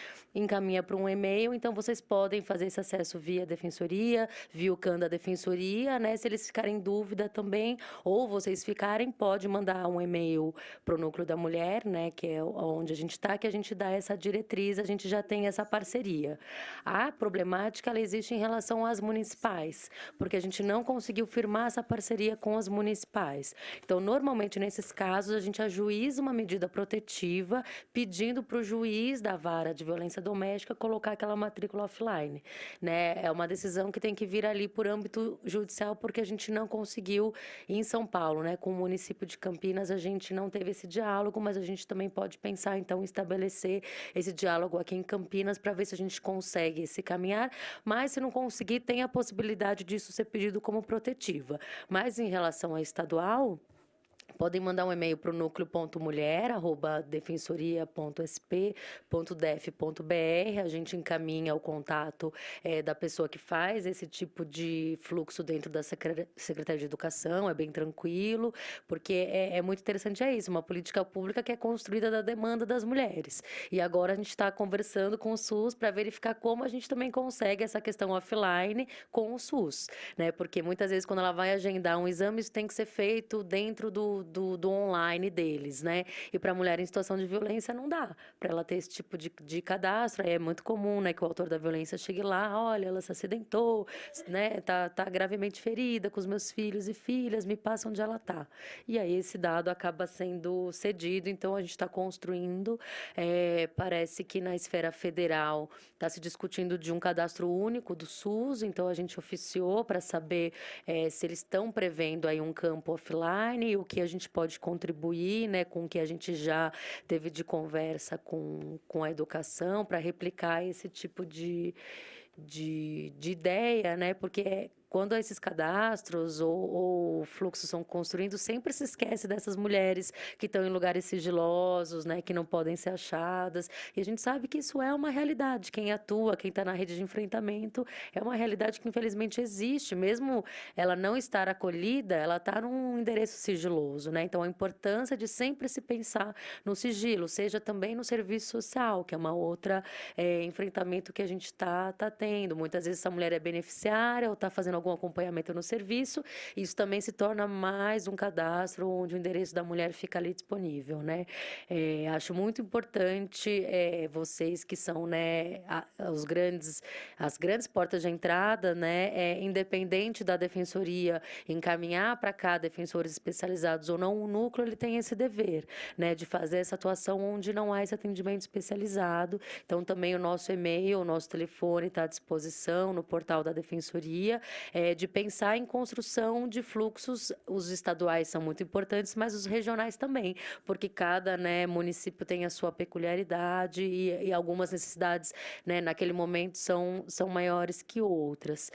encaminha para um e-mail, então vocês podem fazer esse acesso via Defensoria, via o CAN da Defensoria, né? Se eles ficarem em dúvida também, ou vocês ficarem, pode mandar um e-mail para o Núcleo da Mulher, né? Que é onde a gente está, que a gente dá essa diretriz, a gente já tem essa parceria. A problemática, ela existe em relação às municipais, porque a gente não conseguiu firmar essa parceria com as municipais. Então, normalmente, nesses casos, a gente ajuiza uma medida protetiva, pedindo para o juiz da vara de violência doméstica doméstica, colocar aquela matrícula offline, né? É uma decisão que tem que vir ali por âmbito judicial, porque a gente não conseguiu em São Paulo, né? Com o município de Campinas, a gente não teve esse diálogo, mas a gente também pode pensar, então, em estabelecer esse diálogo aqui em Campinas para ver se a gente consegue se caminhar, mas se não conseguir, tem a possibilidade disso ser pedido como protetiva. Mas em relação à estadual, podem mandar um e-mail para o núcleo.mulher@defensoria.sp.def.br. A gente encaminha o contato da pessoa que faz esse tipo de fluxo dentro da Secretaria de Educação. É bem tranquilo, porque é muito interessante, isso, uma política pública que é construída da demanda das mulheres. E agora a gente está conversando com o SUS para verificar como a gente também consegue essa questão offline com o SUS, né? Porque muitas vezes, quando ela vai agendar um exame, isso tem que ser feito dentro do online deles, né? E para a mulher em situação de violência não dá para ela ter esse tipo de cadastro. Aí é muito comum, né, que o autor da violência chegue lá, olha, ela se acidentou, né? Tá gravemente ferida, com os meus filhos e filhas, me passa onde ela tá. E aí esse dado acaba sendo cedido, então a gente está construindo, parece que na esfera federal está se discutindo de um cadastro único do SUS, então a gente oficiou para saber se eles estão prevendo aí um campo offline e o que a gente pode contribuir, né, com o que a gente já teve de conversa com a educação para replicar esse tipo de ideia, né, porque quando esses cadastros ou fluxos são construídos, sempre se esquece dessas mulheres que estão em lugares sigilosos, né, que não podem ser achadas. E a gente sabe que isso é uma realidade. Quem atua, quem está na rede de enfrentamento, é uma realidade que infelizmente existe. Mesmo ela não estar acolhida, ela está num endereço sigiloso, né? Então, a importância de sempre se pensar no sigilo, seja também no serviço social, que é uma outra enfrentamento que a gente está tendo. Muitas vezes essa mulher é beneficiária ou está fazendo algum acompanhamento no serviço, isso também se torna mais um cadastro onde o endereço da mulher fica ali disponível, né? Acho muito importante vocês que são, né, as grandes portas de entrada, né, independente da defensoria encaminhar para cá defensores especializados ou não, o núcleo ele tem esse dever, né, de fazer essa atuação onde não há esse atendimento especializado. Então também o nosso e-mail, o nosso telefone está à disposição no portal da defensoria, de pensar em construção de fluxos. Os estaduais são muito importantes, mas os regionais também, porque cada, né, município tem a sua peculiaridade e algumas necessidades, né, naquele momento são maiores que outras.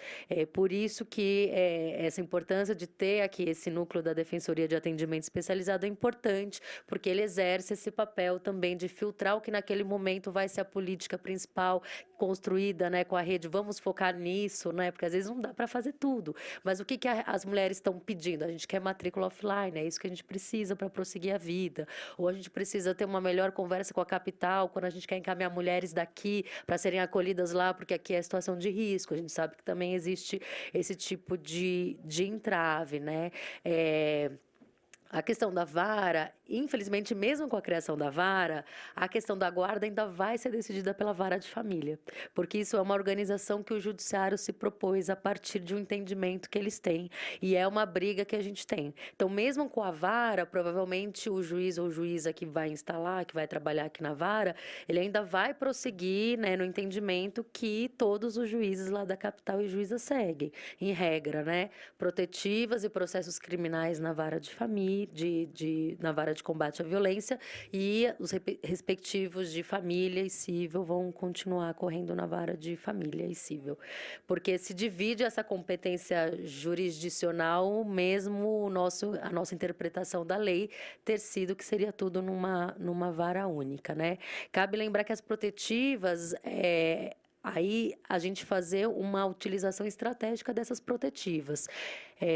Por isso que essa importância de ter aqui esse núcleo da Defensoria de Atendimento Especializado é importante, porque ele exerce esse papel também de filtrar o que naquele momento vai ser a política principal construída, né, com a rede. Vamos focar nisso, né, porque às vezes não dá para fazer tudo. Mas o que as mulheres estão pedindo? A gente quer matrícula offline, é isso que a gente precisa para prosseguir a vida. Ou a gente precisa ter uma melhor conversa com a capital, quando a gente quer encaminhar mulheres daqui para serem acolhidas lá, porque aqui é situação de risco. A gente sabe que também existe esse tipo de entrave, né? A questão da vara, infelizmente, mesmo com a criação da vara, a questão da guarda ainda vai ser decidida pela vara de família, porque isso é uma organização que o judiciário se propôs a partir de um entendimento que eles têm, e é uma briga que a gente tem. Então, mesmo com a vara, provavelmente o juiz ou juíza que vai instalar, que vai trabalhar aqui na vara, ele ainda vai prosseguir, né, no entendimento que todos os juízes lá da capital e juízas seguem, em regra, né, protetivas e processos criminais na vara de família, na vara de combate à violência, e os respectivos de família e civil vão continuar correndo na vara de família e civil, porque se divide essa competência jurisdicional, mesmo a nossa interpretação da lei ter sido que seria tudo numa vara única, né? Cabe lembrar que as protetivas aí a gente fazer uma utilização estratégica dessas protetivas.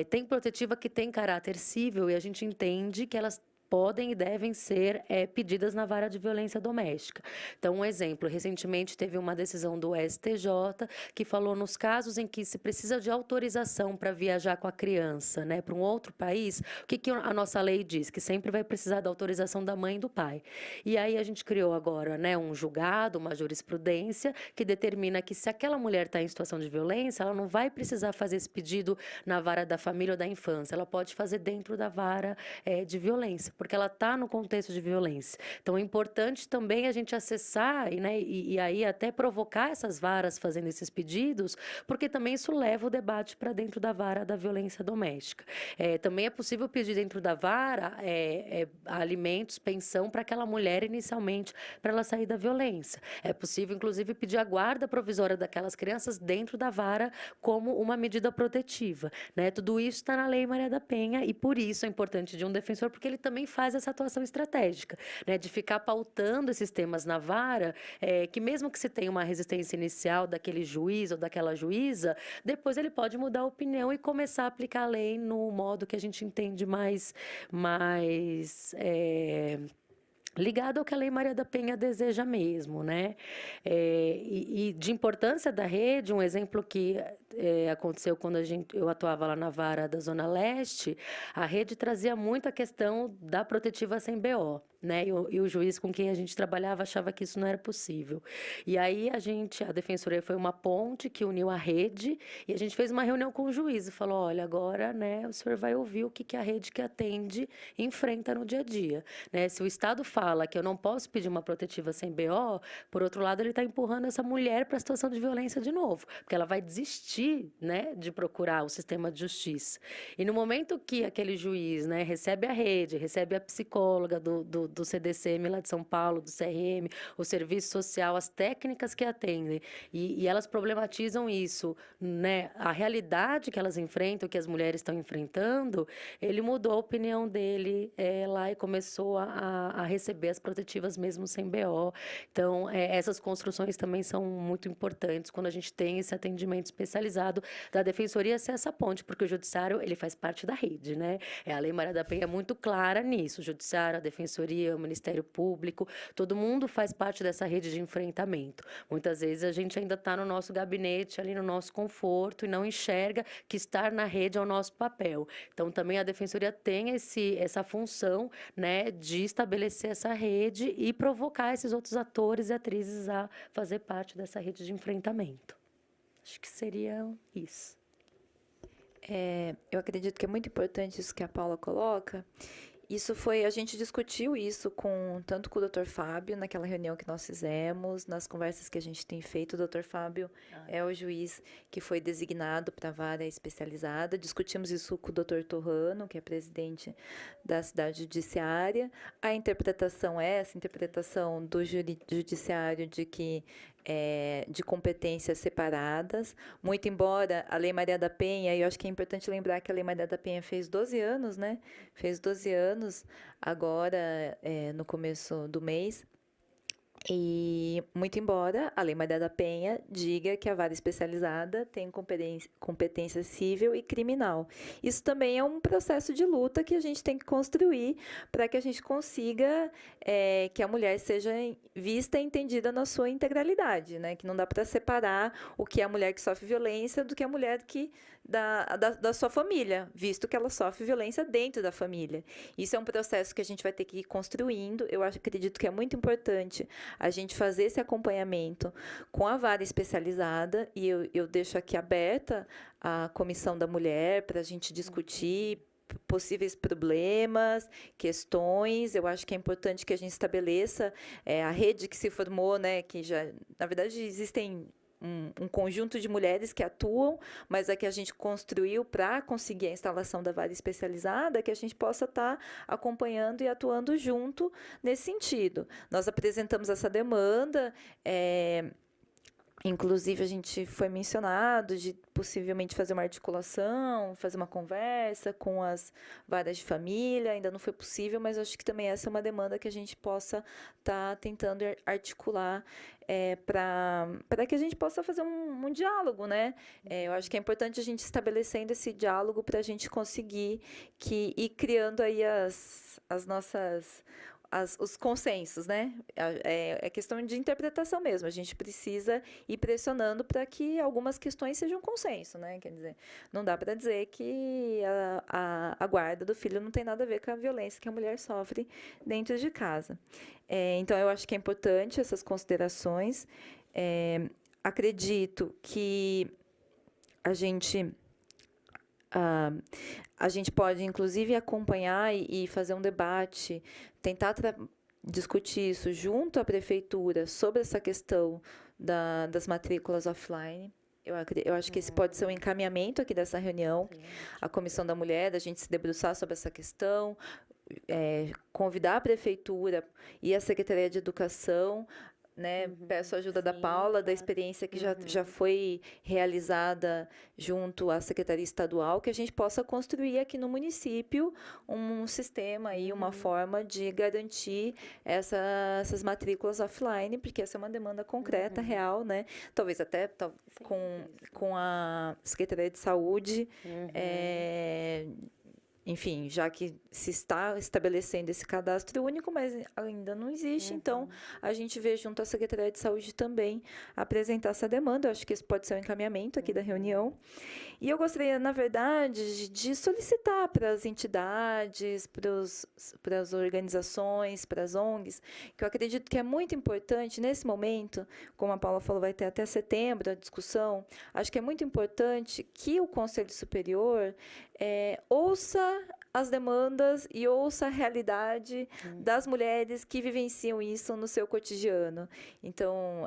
Tem protetiva que tem caráter cível e a gente entende que elas podem e devem ser pedidas na vara de violência doméstica. Então, um exemplo, recentemente teve uma decisão do STJ que falou nos casos em que se precisa de autorização para viajar com a criança, né, para um outro país, o que a nossa lei diz? Que sempre vai precisar da autorização da mãe e do pai. E aí a gente criou agora, né, um julgado, uma jurisprudência que determina que se aquela mulher está em situação de violência, ela não vai precisar fazer esse pedido na vara da família ou da infância, ela pode fazer dentro da vara de violência. porque ela está no contexto de violência. Então, é importante também a gente acessar e aí até provocar essas varas fazendo esses pedidos, porque também isso leva o debate para dentro da vara da violência doméstica. Também é possível pedir dentro da vara alimentos, pensão para aquela mulher inicialmente, para ela sair da violência. É possível, inclusive, pedir a guarda provisória daquelas crianças dentro da vara como uma medida protetiva, né? Tudo isso está na Lei Maria da Penha e por isso é importante de um defensor, porque ele também faz essa atuação estratégica, né? De ficar pautando esses temas na vara, que mesmo que se tenha uma resistência inicial daquele juiz ou daquela juíza, depois ele pode mudar a opinião e começar a aplicar a lei no modo que a gente entende mais ligado ao que a Lei Maria da Penha deseja mesmo, né? E de importância da rede, um exemplo que aconteceu quando eu atuava lá na vara da Zona Leste, a rede trazia muito a questão da protetiva sem BO, né? E o juiz com quem a gente trabalhava achava que isso não era possível. E aí a Defensoria foi uma ponte que uniu a rede e a gente fez uma reunião com o juiz e falou, olha, agora, né, o senhor vai ouvir o que a rede que atende enfrenta no dia a dia, né? Se o Estado fala que eu não posso pedir uma protetiva sem BO, por outro lado, ele está empurrando essa mulher para a situação de violência de novo, porque ela vai desistir, né, de procurar o sistema de justiça. E no momento que aquele juiz, né, recebe a rede, recebe a psicóloga do CDCM lá de São Paulo, do CRM, o serviço social, as técnicas que atendem, e elas problematizam isso, né, a realidade que elas enfrentam, que as mulheres estão enfrentando, ele mudou a opinião dele lá e começou a receber as protetivas mesmo sem BO. Então, essas construções também são muito importantes quando a gente tem esse atendimento especializado da Defensoria ser essa ponte, porque o Judiciário, ele faz parte da rede, né? A Lei Maria da Penha é muito clara nisso. O Judiciário, a Defensoria, o Ministério Público, todo mundo faz parte dessa rede de enfrentamento. Muitas vezes a gente ainda está no nosso gabinete, ali no nosso conforto, e não enxerga que estar na rede é o nosso papel. Então, também a Defensoria tem essa função, né, de estabelecer essa rede e provocar esses outros atores e atrizes a fazer parte dessa rede de enfrentamento. Acho que seria isso. Eu acredito que é muito importante isso que a Paula coloca. A gente discutiu isso tanto com o Dr. Fábio, naquela reunião que nós fizemos, nas conversas que a gente tem feito. O Dr. Fábio é o juiz que foi designado para a vara especializada. Discutimos isso com o Dr. Torrano, que é presidente da cidade judiciária. A interpretação essa interpretação do judiciário de que de competências separadas, muito embora a Lei Maria da Penha, e eu acho que é importante lembrar que a Lei Maria da Penha fez 12 anos, né? Fez 12 anos agora, no começo do mês. E, muito embora a Lei Maria da Penha diga que a vara especializada tem competência civil e criminal. Isso também é um processo de luta que a gente tem que construir para que a gente consiga que a mulher seja vista e entendida na sua integralidade, né? Que não dá para separar o que é a mulher que sofre violência do que a mulher da sua família, visto que ela sofre violência dentro da família. Isso é um processo que a gente vai ter que ir construindo. Eu acredito que é muito importante a gente fazer esse acompanhamento com a vara especializada, e eu deixo aqui aberta a Comissão da Mulher para a gente discutir possíveis problemas, questões. Eu acho que é importante que a gente estabeleça a rede que se formou, né, que já, na verdade, existem um conjunto de mulheres que atuam, mas que a gente construiu para conseguir a instalação da vara especializada, que a gente possa estar acompanhando e atuando junto nesse sentido. Nós apresentamos essa demanda, inclusive a gente foi mencionado de possivelmente fazer uma articulação, fazer uma conversa com as varas de família. Ainda não foi possível, mas acho que também essa é uma demanda que a gente possa estar tentando articular para que a gente possa fazer um diálogo, né? Eu acho que é importante a gente estabelecendo esse diálogo para a gente conseguir ir criando aí as nossas os consensos, né? É questão de interpretação mesmo. A gente precisa ir pressionando para que algumas questões sejam consenso, né? Quer dizer, não dá para dizer que a guarda do filho não tem nada a ver com a violência que a mulher sofre dentro de casa. Então, eu acho que é importante essas considerações. Acredito que a gente a gente pode, inclusive, acompanhar e fazer um debate, tentar discutir isso junto à prefeitura sobre essa questão das matrículas offline. Eu acho que esse pode ser um encaminhamento aqui dessa reunião, a Comissão da Mulher, da gente se debruçar sobre essa questão, convidar a prefeitura e a Secretaria de Educação, né? Peço a ajuda da Paula, da experiência que já foi realizada junto à Secretaria Estadual, que a gente possa construir aqui no município um sistema e uma forma de garantir essas matrículas offline, porque essa é uma demanda concreta, real, né? Talvez até com a Secretaria de Saúde, enfim, já que se está estabelecendo esse cadastro único, mas ainda não existe, então a gente vê junto à Secretaria de Saúde também apresentar essa demanda. Eu acho que isso pode ser um encaminhamento aqui da reunião. E eu gostaria, na verdade, de solicitar para as entidades, para as organizações, para as ONGs, que eu acredito que é muito importante nesse momento, como a Paula falou, vai ter até setembro a discussão, acho que é muito importante que o Conselho Superior ouça as demandas e ouça a realidade das mulheres que vivenciam isso no seu cotidiano. Então,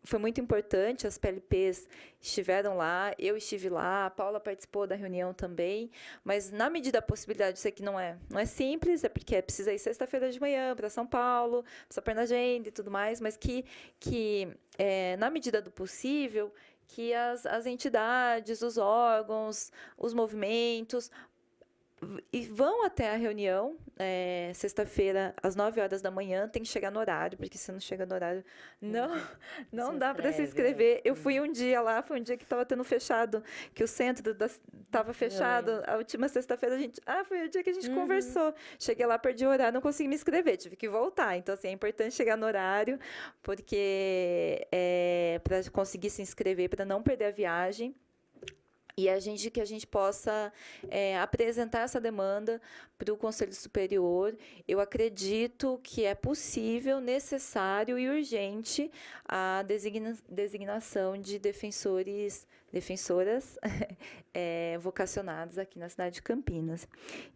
foi muito importante, as PLPs estiveram lá, eu estive lá, a Paula participou da reunião também, mas na medida da possibilidade, eu sei que não é simples, é porque precisa ir sexta-feira de manhã para São Paulo, precisa pôr na agenda e tudo mais, mas que na medida do possível, que as entidades, os órgãos, os movimentos vão até a reunião, sexta-feira, às 9h da manhã, tem que chegar no horário, porque se não chega no horário, não dá para se inscrever. Eu fui um dia lá, foi um dia que estava tendo fechado, que o centro estava fechado, a última sexta-feira foi o dia que a gente conversou. Cheguei lá, perdi o horário, não consegui me inscrever, tive que voltar. Então, assim, é importante chegar no horário, porque para conseguir se inscrever, para não perder a viagem. E que a gente possa apresentar essa demanda para o Conselho Superior. Eu acredito que é possível, necessário e urgente a designação de defensoras vocacionadas aqui na cidade de Campinas.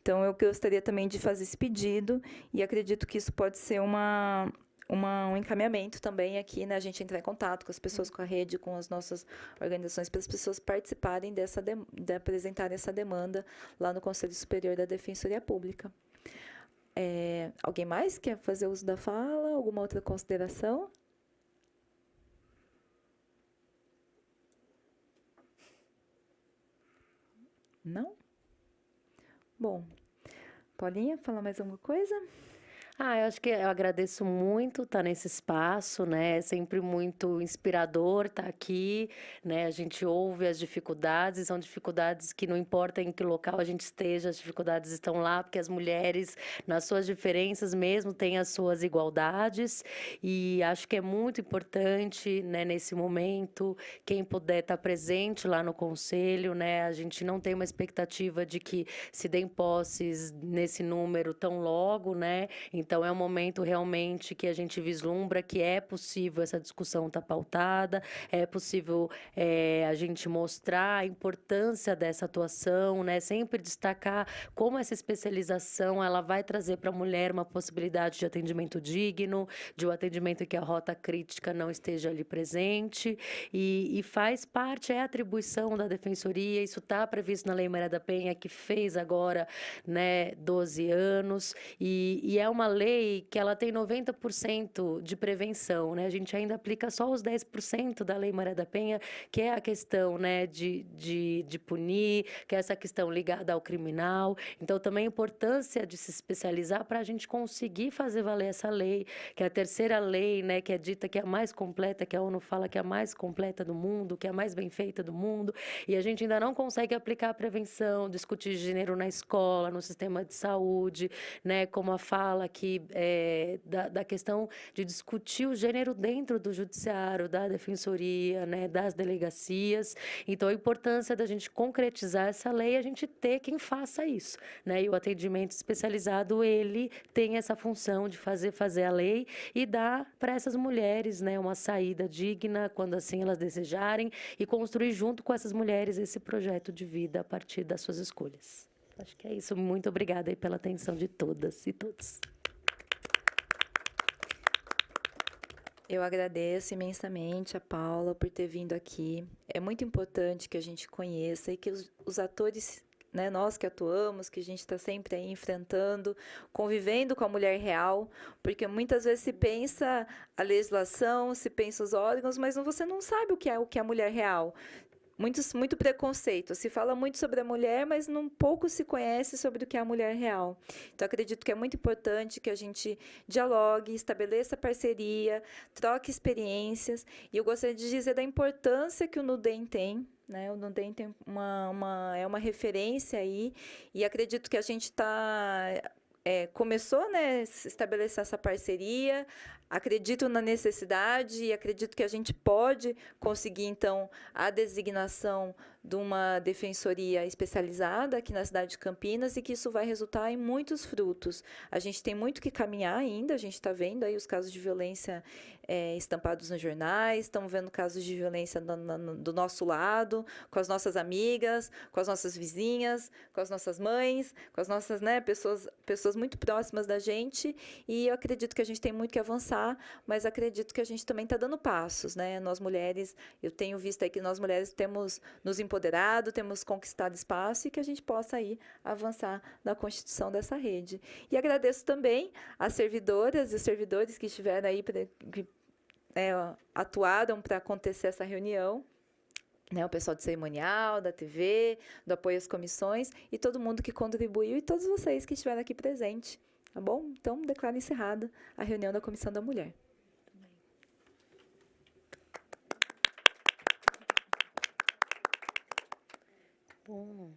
Então, eu gostaria também de fazer esse pedido e acredito que isso pode ser um encaminhamento também aqui, né? A gente entrar em contato com as pessoas, com a rede, com as nossas organizações, para as pessoas participarem de apresentarem essa demanda lá no Conselho Superior da Defensoria Pública. Alguém mais quer fazer uso da fala? Alguma outra consideração? Não? Bom, Paulinha, falar mais alguma coisa? Eu acho que eu agradeço muito estar nesse espaço, né? É sempre muito inspirador estar aqui, né? A gente ouve as dificuldades, são dificuldades que não importa em que local a gente esteja, as dificuldades estão lá, porque as mulheres, nas suas diferenças mesmo, têm as suas igualdades, e acho que é muito importante, né, nesse momento, quem puder estar presente lá no Conselho, né? A gente não tem uma expectativa de que se deem posses nesse número tão logo, né? Então, é um momento realmente que a gente vislumbra que é possível essa discussão estar pautada, é possível a gente mostrar a importância dessa atuação, né? Sempre destacar como essa especialização ela vai trazer para a mulher uma possibilidade de atendimento digno, de um atendimento que a rota crítica não esteja ali presente, e faz parte, é atribuição da Defensoria, isso está previsto na Lei Maria da Penha, que fez agora, né, 12 anos, e é uma lei que ela tem 90% de prevenção, né? A gente ainda aplica só os 10% da Lei Maria da Penha, que é a questão, né, de punir, que é essa questão ligada ao criminal. Então, também a importância de se especializar para a gente conseguir fazer valer essa lei, que é a terceira lei, né, que é dita que é a mais completa, que a ONU fala que é a mais completa do mundo, que é a mais bem feita do mundo, e a gente ainda não consegue aplicar a prevenção, discutir gênero na escola, no sistema de saúde, né, como a fala que aqui da questão de discutir o gênero dentro do judiciário, da defensoria, né, das delegacias. Então, a importância da gente concretizar essa lei, a gente ter quem faça isso, né? E o atendimento especializado, ele tem essa função de fazer a lei e dar para essas mulheres, né, uma saída digna, quando assim elas desejarem, e construir junto com essas mulheres esse projeto de vida a partir das suas escolhas. Acho que é isso. Muito obrigada aí pela atenção de todas e todos. Eu agradeço imensamente a Paula por ter vindo aqui. É muito importante que a gente conheça e que os atores, né, nós que atuamos, que a gente está sempre aí enfrentando, convivendo com a mulher real, porque muitas vezes se pensa a legislação, se pensa os órgãos, mas você não sabe o que é a mulher real. Muito preconceito. Se fala muito sobre a mulher, mas pouco se conhece sobre o que é a mulher real. Então, acredito que é muito importante que a gente dialogue, estabeleça parceria, troque experiências. E eu gostaria de dizer da importância que o Nudem tem. Né? O Nudem tem é uma referência aí. E acredito que a gente começou, né, a estabelecer essa parceria. Acredito na necessidade e acredito que a gente pode conseguir, então, a designação de uma defensoria especializada aqui na cidade de Campinas e que isso vai resultar em muitos frutos. A gente tem muito que caminhar ainda, a gente está vendo aí os casos de violência estampados nos jornais, estamos vendo casos de violência do nosso lado, com as nossas amigas, com as nossas vizinhas, com as nossas mães, com as nossas, né, pessoas muito próximas da gente, e eu acredito que a gente tem muito que avançar, mas acredito que a gente também está dando passos, né? Nós mulheres, eu tenho visto aí que nós mulheres temos nos empoderado, temos conquistado espaço e que a gente possa aí avançar na constituição dessa rede. E agradeço também às servidoras e os servidores que estiveram aí, que atuaram para acontecer essa reunião, né, o pessoal do cerimonial, da TV, do apoio às comissões e todo mundo que contribuiu e todos vocês que estiveram aqui presentes. Tá bom? Então, declaro encerrada a reunião da Comissão da Mulher. Bom.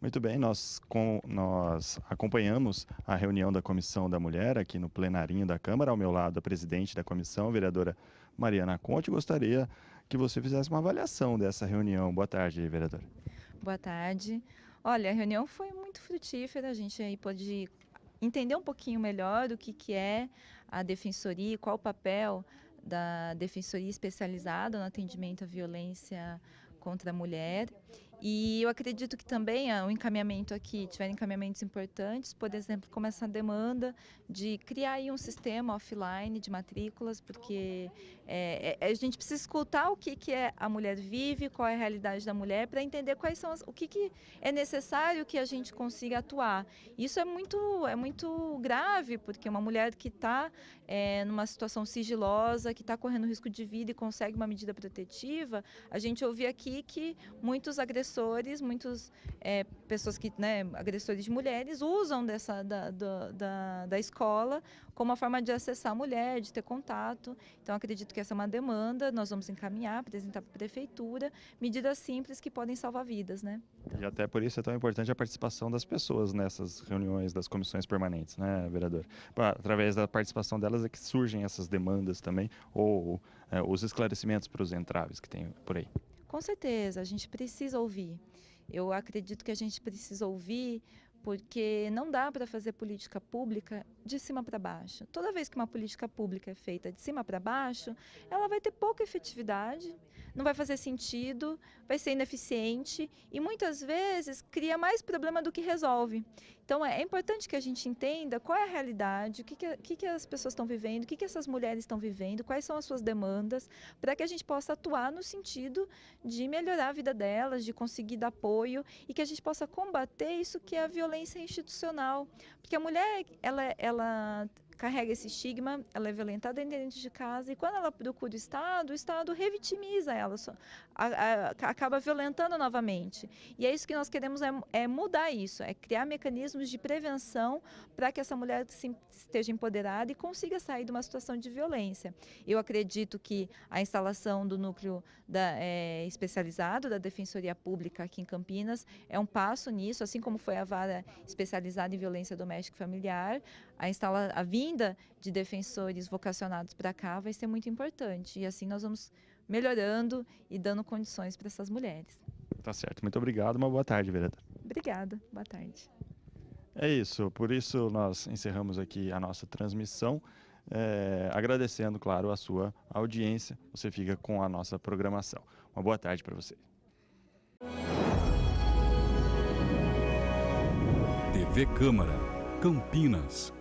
Muito bem, nós acompanhamos a reunião da Comissão da Mulher aqui no plenarinho da Câmara. Ao meu lado, a presidente da comissão, a vereadora Mariana Conte. Gostaria que você fizesse uma avaliação dessa reunião. Boa tarde, vereadora. Boa tarde. Olha, a reunião foi muito frutífera, a gente aí pôde entender um pouquinho melhor o que é a defensoria, qual o papel da defensoria especializada no atendimento à violência contra a mulher. E eu acredito que também o encaminhamento aqui, tiveram encaminhamentos importantes, por exemplo, como essa demanda de criar aí um sistema offline de matrículas, porque a gente precisa escutar o que a mulher vive, qual é a realidade da mulher, para entender quais são o que é necessário que a gente consiga atuar. Isso é muito grave, porque uma mulher que está numa situação sigilosa, que está correndo risco de vida e consegue uma medida protetiva, a gente ouve aqui que muitos agressores, pessoas que, né, agressores de mulheres, usam da escola como uma forma de acessar a mulher, de ter contato. Então, acredito que essa é uma demanda, nós vamos encaminhar, apresentar para a prefeitura, medidas simples que podem salvar vidas, né? E até por isso é tão importante a participação das pessoas nessas reuniões das comissões permanentes, né, vereador? Através da participação delas é que surgem essas demandas também, ou os esclarecimentos para os entraves que tem por aí. Com certeza, a gente precisa ouvir. Eu acredito que a gente precisa ouvir porque não dá para fazer política pública de cima para baixo. Toda vez que uma política pública é feita de cima para baixo, ela vai ter pouca efetividade, não vai fazer sentido, vai ser ineficiente e muitas vezes cria mais problema do que resolve. Então é importante que a gente entenda qual é a realidade, o que as pessoas estão vivendo, o que essas mulheres estão vivendo, quais são as suas demandas, para que a gente possa atuar no sentido de melhorar a vida delas, de conseguir dar apoio e que a gente possa combater isso que é a violência institucional. Porque a mulher, ela carrega esse estigma, ela é violentada dentro de casa e quando ela procura o Estado revitimiza ela, acaba violentando novamente. E é isso que nós queremos, é mudar isso, é criar mecanismos de prevenção para que essa mulher esteja empoderada e consiga sair de uma situação de violência. Eu acredito que a instalação do núcleo especializado da Defensoria Pública aqui em Campinas é um passo nisso, assim como foi a vara especializada em violência doméstica e familiar, a vinda de defensores vocacionados para cá vai ser muito importante e assim nós vamos melhorando e dando condições para essas mulheres. Tá certo, muito obrigado, uma boa tarde, vereadora. Obrigada, boa tarde. É isso, por isso nós encerramos aqui a nossa transmissão, agradecendo, claro, a sua audiência. Você fica com a nossa programação. Uma boa tarde para você. TV Câmara, Campinas.